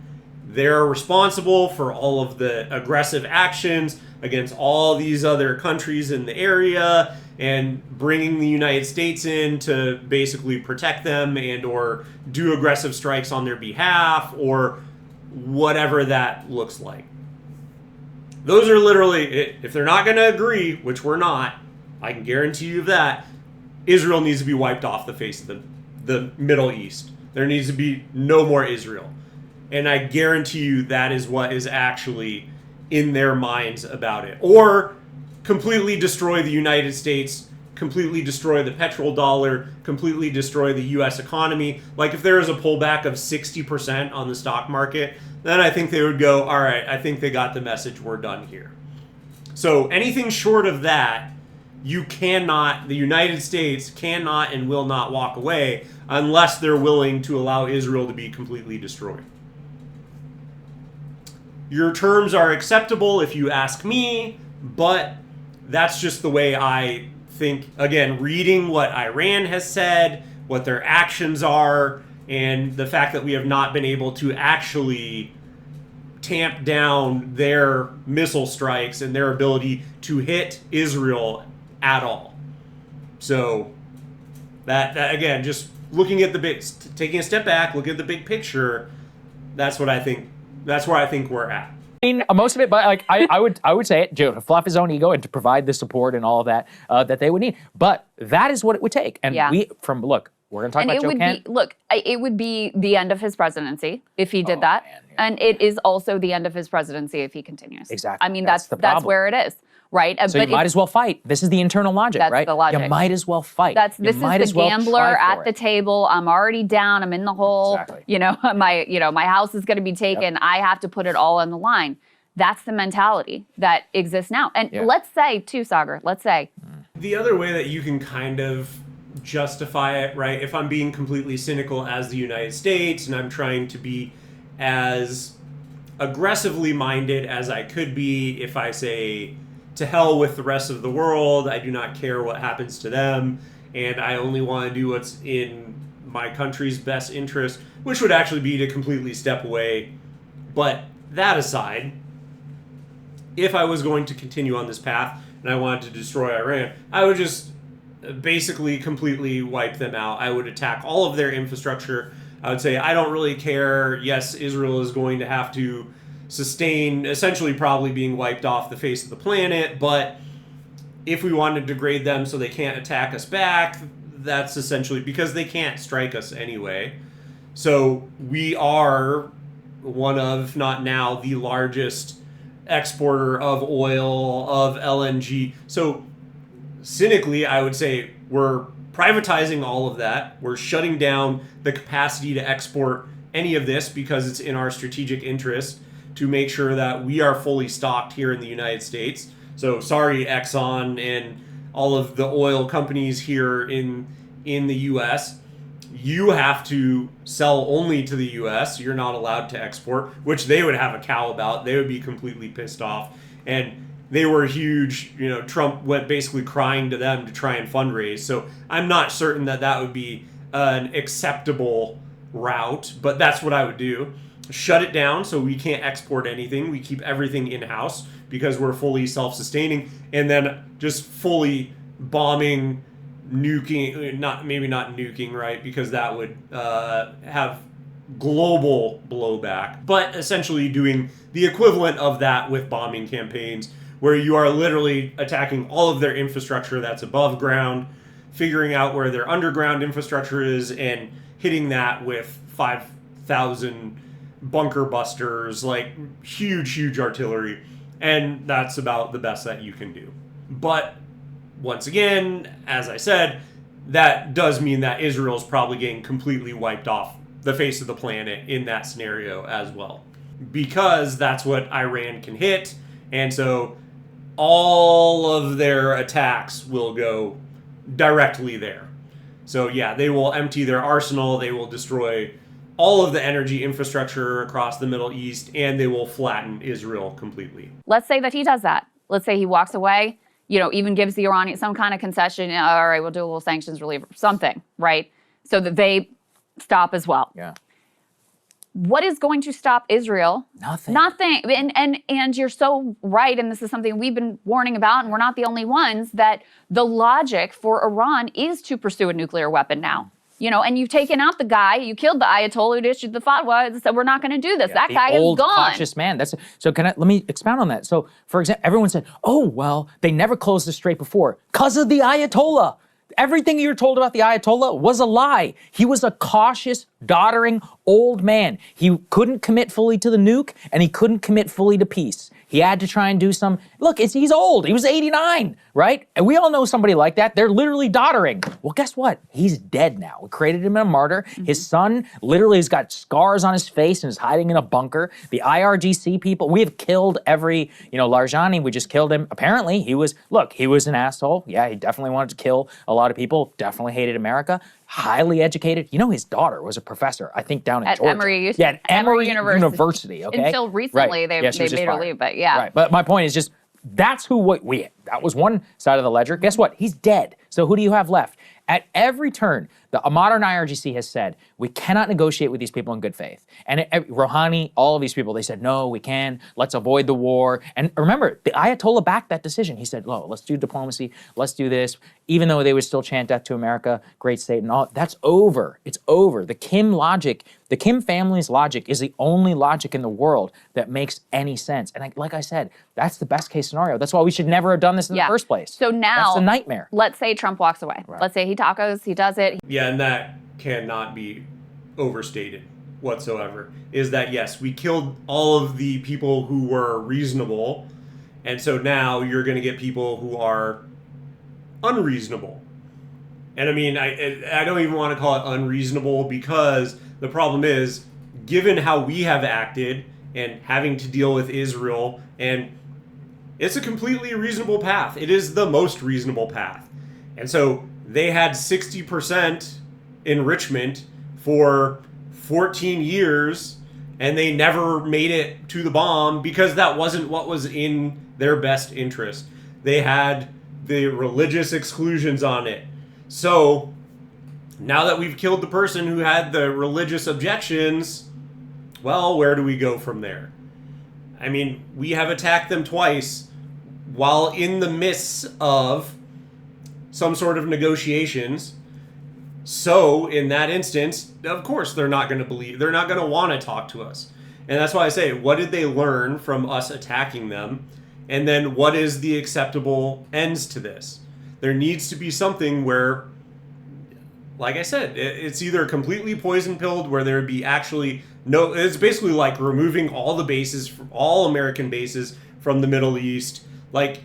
They're responsible for all of the aggressive actions against all these other countries in the area and bringing the United States in to basically protect them and or do aggressive strikes on their behalf or whatever that looks like. Those are literally, if they're not going to agree, which we're not, I can guarantee you that, Israel needs to be wiped off the face of the Middle East. There needs to be no more Israel. And I guarantee you that is what is actually in their minds about it. Or completely destroy the United States, completely destroy the petrodollar, completely destroy the U.S. economy. Like if there is a pullback of 60% on the stock market, then I think they would go, all right, I think they got the message, we're done here. So anything short of that, the United States cannot and will not walk away unless they're willing to allow Israel to be completely destroyed. Your terms are acceptable if you ask me, but that's just the way I think. Again, reading what Iran has said, what their actions are, and the fact that we have not been able to actually tamp down their missile strikes and their ability to hit Israel at all. So that again, just looking at taking a step back, looking at the big picture, that's what I think. That's where I think we're at. I mean, most of it, but like I would say it, Joe, to fluff his own ego and to provide the support and all of that that they would need. But that is what it would take. And we're going to talk about Joe Kent. It would be the end of his presidency if he did that. Man, yeah. And it is also the end of his presidency if he continues. Exactly. I mean, that's where it is, right? So you might as well fight. This is the internal logic, right? That's the logic. You might as well fight. This is the gambler at the table. I'm already down. I'm in the hole. Exactly. My house is going to be taken. Yep. I have to put it all on the line. That's the mentality that exists now. And let's say, too, Sagar, the other way that you can kind of justify it, right? If I'm being completely cynical as the United States and I'm trying to be as aggressively minded as I could be, if I say, to hell with the rest of the world, I do not care what happens to them, and I only want to do what's in my country's best interest, which would actually be to completely step away. But that aside, if I was going to continue on this path and I wanted to destroy Iran, I would just basically completely wipe them out. I would attack all of their infrastructure. I would say, I don't really care. Yes, Israel is going to have to sustain essentially probably being wiped off the face of the planet, but if we want to degrade them so they can't attack us back, that's essentially because they can't strike us anyway. So we are one of, not now, the largest exporter of oil, of LNG. So cynically, I would say we're privatizing all of that. We're shutting down the capacity to export any of this because it's in our strategic interest to make sure that we are fully stocked here in the United States. So sorry, Exxon and all of the oil companies here in the U.S., you have to sell only to the U.S. You're not allowed to export, which they would have a cow about. They would be completely pissed off. And they were huge. Trump went basically crying to them to try and fundraise. So I'm not certain that would be an acceptable route, but that's what I would do. Shut it down so we can't export anything. We keep everything in-house because we're fully self-sustaining, and then just fully bombing, nuking, maybe not nuking, right? Because that would have global blowback, but essentially doing the equivalent of that with bombing campaigns where you are literally attacking all of their infrastructure that's above ground, figuring out where their underground infrastructure is, and hitting that with 5,000 bunker busters, like huge artillery. And that's about the best that you can do. But once again, as I said, that does mean that Israel's probably getting completely wiped off the face of the planet in that scenario as well. because that's what Iran can hit. And so all of their attacks will go directly there. So yeah, they will empty their arsenal, they will destroy all of the energy infrastructure across the Middle East, and they will flatten Israel completely. Let's say that he does that. Let's say he walks away, even gives the Iranians some kind of concession. All right, we'll do a little sanctions relief, something, right? So that they stop as well. Yeah. What is going to stop Israel? Nothing. Nothing. And you're so right, and this is something we've been warning about, and we're not the only ones, that the logic for Iran is to pursue a nuclear weapon now. And you've taken out the guy, you killed the Ayatollah who issued the fatwa and said, we're not going to do this. That guy is old, gone. Cautious man. Let me expound on that. So, for example, everyone said, oh, well, they never closed the strait before because of the Ayatollah. Everything you were told about the Ayatollah was a lie. He was a cautious, doddering old man. He couldn't commit fully to the nuke, and he couldn't commit fully to peace. He had to try and do some, look, he's old. He was 89, right? And we all know somebody like that. They're literally doddering. Well, guess what? He's dead now. We created him a martyr. His son literally has got scars on his face and is hiding in a bunker. The IRGC people, we have killed every, Larjani, we just killed him. Apparently, he was an asshole. Yeah, he definitely wanted to kill a lot of people, definitely hated America. Highly educated. His daughter was a professor, I think, down in Georgia. At Emory University. Okay. Until recently, they made her leave, but yeah. Right. But my point is just, that was one side of the ledger. Guess what? He's dead. So who do you have left? At every turn, the modern IRGC has said, we cannot negotiate with these people in good faith. And Rouhani, all of these people, they said, no, we can. Let's avoid the war. And remember, the Ayatollah backed that decision. He said, let's do diplomacy. Let's do this. Even though they would still chant death to America, great state and all. That's over. It's over. The Kim family's logic is the only logic in the world that makes any sense. And like I said, that's the best case scenario. That's why we should never have done this in the first place. So now, that's a nightmare. Let's say Trump walks away. Right. Let's say he tacos, he does it. Yeah, and that cannot be overstated whatsoever. Is that, yes, we killed all of the people who were reasonable, and so now you're going to get people who are unreasonable. And I mean, I don't even want to call it unreasonable, because the problem is, given how we have acted and having to deal with Israel, and it's a completely reasonable path. It is the most reasonable path. And so they had 60% enrichment for 14 years, and they never made it to the bomb because that wasn't what was in their best interest. They had the religious exclusions on it. So now that we've killed the person who had the religious objections, well, where do we go from there? I mean, we have attacked them twice while in the midst of some sort of negotiations. So in that instance, of course, they're not going to believe, they're not going to want to talk to us. And that's why I say, what did they learn from us attacking them? And then what is the acceptable ends to this? There needs to be something where, like I said, it's either completely poison-pilled, where there would be actually no, it's basically like removing all the bases, all American bases from the Middle East, like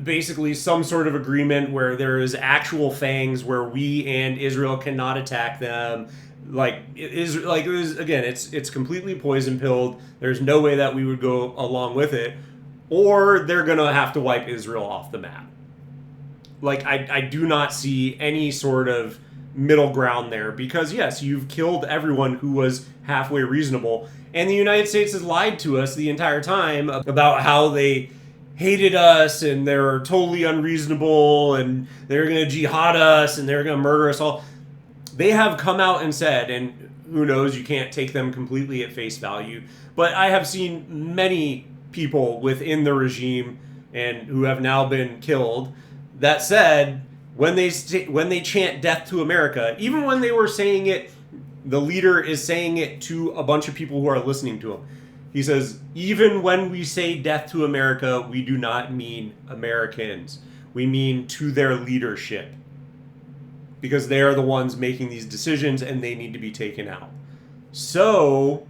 basically some sort of agreement where there is actual fangs where we and Israel cannot attack them. Like it's completely poison-pilled. There's no way that we would go along with it, or they're gonna have to wipe Israel off the map. Like, I do not see any sort of middle ground there, because yes, you've killed everyone who was halfway reasonable, and the United States has lied to us the entire time about how they hated us and they're totally unreasonable and they're going to jihad us and they're going to murder us all. They have come out and said, and who knows, you can't take them completely at face value, but I have seen many people within the regime and who have now been killed that said, when they chant death to America, even when they were saying it, the leader is saying it to a bunch of people who are listening to him. He says, even when we say death to America, we do not mean Americans. We mean to their leadership. Because they are the ones making these decisions and they need to be taken out. So,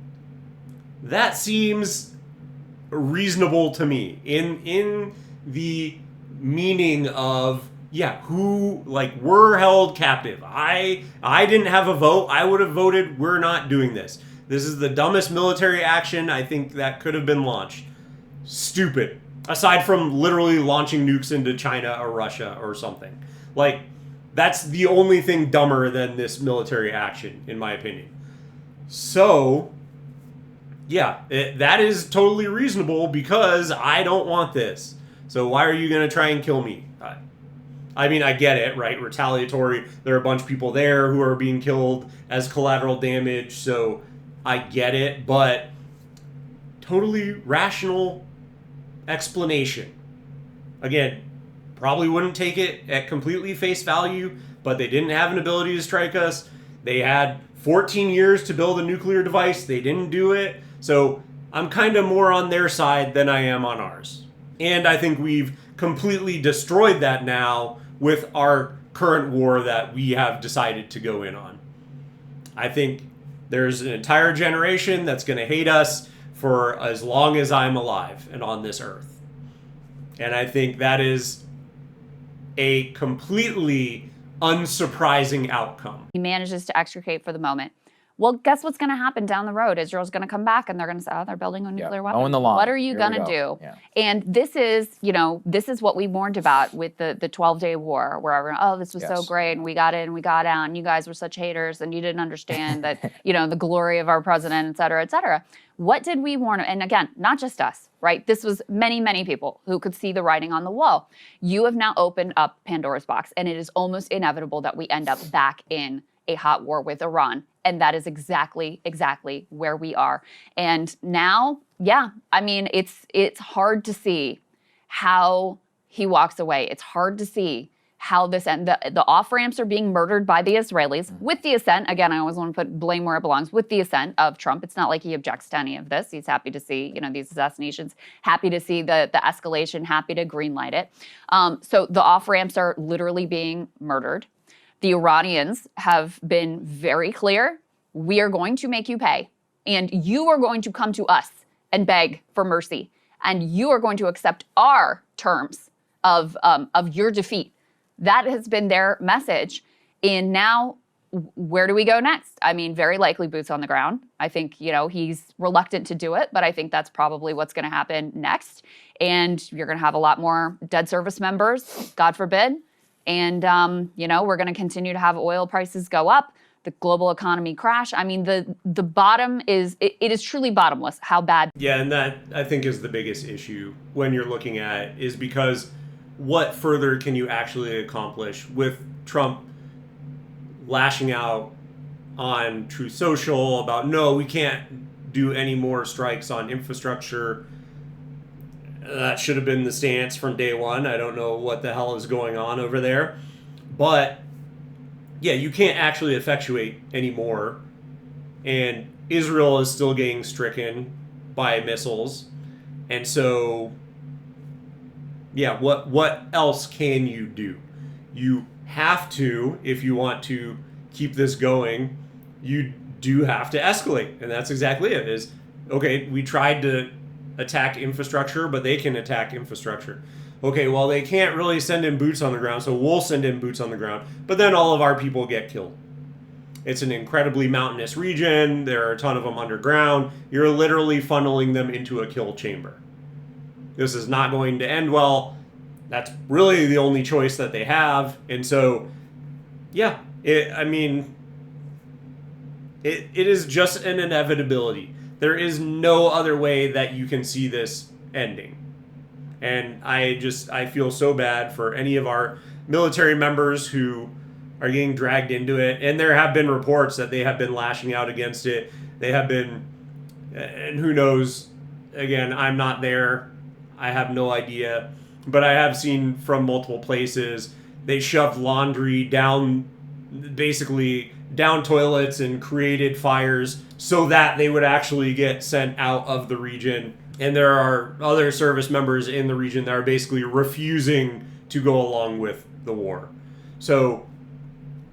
that seems reasonable to me. In the meaning of, yeah, who, like, were held captive. I didn't have a vote. I would have voted, we're not doing this. This is the dumbest military action I think that could have been launched. Stupid. Aside from literally launching nukes into China or Russia or something. Like, that's the only thing dumber than this military action, in my opinion. So, yeah, that is totally reasonable because I don't want this. So why are you going to try and kill me? I mean, I get it, right? Retaliatory. There are a bunch of people there who are being killed as collateral damage. So I get it, but totally rational explanation. Again, probably wouldn't take it at completely face value, but they didn't have an ability to strike us. They had 14 years to build a nuclear device. They didn't do it. So I'm kind of more on their side than I am on ours. And I think we've completely destroyed that now with our current war that we have decided to go in on. I think there's an entire generation that's going to hate us for as long as I'm alive and on this earth. And I think that is a completely unsurprising outcome. He manages to extricate for the moment. Well, guess what's going to happen down the road? Israel's going to come back and they're going to say, oh, they're building a nuclear weapon. Mowing the lawn. What are you going to do? Yeah. And this is, this is what we warned about with the 12-day war, where everyone, oh, this was so great, and we got in, we got out, and you guys were such haters, and you didn't understand that, the glory of our president, et cetera, et cetera. What did we warn? And again, not just us, right? This was many, many people who could see the writing on the wall. You have now opened up Pandora's box, and it is almost inevitable that we end up back in a hot war with Iran. And that is exactly where we are. And now, I mean, it's hard to see how he walks away. It's hard to see how this ends. The off-ramps are being murdered by the Israelis with the assent. Again, I always want to put blame where it belongs, with the assent of Trump. It's not like he objects to any of this. He's happy to see, these assassinations, happy to see the escalation, happy to greenlight it. So the off-ramps are literally being murdered. The Iranians have been very clear. We are going to make you pay, and you are going to come to us and beg for mercy, and you are going to accept our terms of your defeat. That has been their message. And now, where do we go next? I mean, very likely boots on the ground. I think, he's reluctant to do it, but I think that's probably what's going to happen next. And you're going to have a lot more dead service members, God forbid. And, we're going to continue to have oil prices go up, the global economy crash. I mean, the bottom is, it is truly bottomless how bad. Yeah, and that, I think, is the biggest issue when you're looking at it, is because what further can you actually accomplish with Trump lashing out on Truth Social about, no, we can't do any more strikes on infrastructure. That should have been the stance from day one. I don't know what the hell is going on over there. But, yeah, you can't actually effectuate anymore. And Israel is still getting stricken by missiles. And so, yeah, what else can you do? You have to, if you want to keep this going, you do have to escalate. And that's exactly it. Is, okay, we tried to attack infrastructure, but they can attack infrastructure. Okay, well, they can't really send in boots on the ground, so we'll send in boots on the ground. But then all of our people get killed. It's an incredibly mountainous region. There are a ton of them underground. You're literally funneling them into a kill chamber. This is not going to end well. That's really the only choice that they have. And so, yeah, it is just an inevitability. There is no other way that you can see this ending. And I feel so bad for any of our military members who are getting dragged into it. And there have been reports that they have been lashing out against it. They have been, and who knows, again, I'm not there. I have no idea. But I have seen from multiple places, they shoved laundry down, basically down toilets, and created fires so that they would actually get sent out of the region. And there are other service members in the region that are basically refusing to go along with the war. So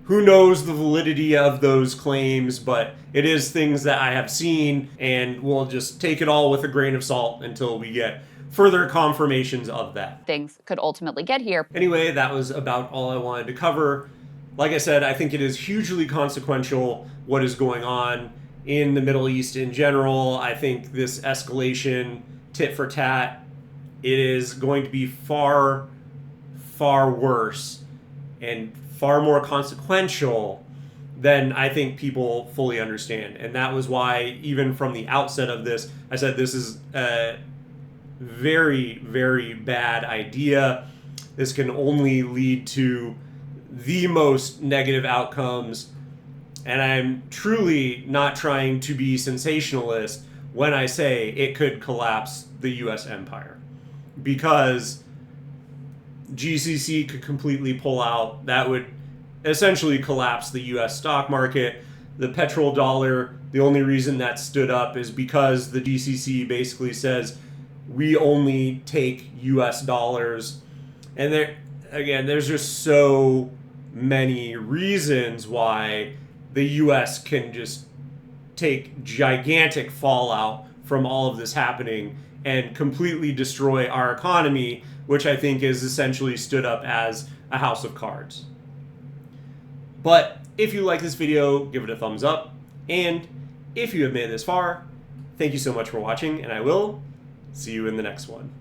who knows the validity of those claims, but it is things that I have seen, and we'll just take it all with a grain of salt until we get further confirmations of that. Things could ultimately get here. Anyway, that was about all I wanted to cover. Like I said, I think it is hugely consequential what is going on, in the Middle East in general. I think this escalation, tit for tat, it is going to be far, far worse and far more consequential than I think people fully understand. And that was why, even from the outset of this, I said this is a very, very bad idea. This can only lead to the most negative outcomes. And I'm truly not trying to be sensationalist when I say it could collapse the US empire. Because GCC could completely pull out. That would essentially collapse the US stock market. The petrodollar, the only reason that stood up is because the GCC basically says we only take US dollars. And there's just so many reasons why the US can just take gigantic fallout from all of this happening and completely destroy our economy, which I think is essentially stood up as a house of cards. But if you like this video, give it a thumbs up. And if you have made it this far, thank you so much for watching, and I will see you in the next one.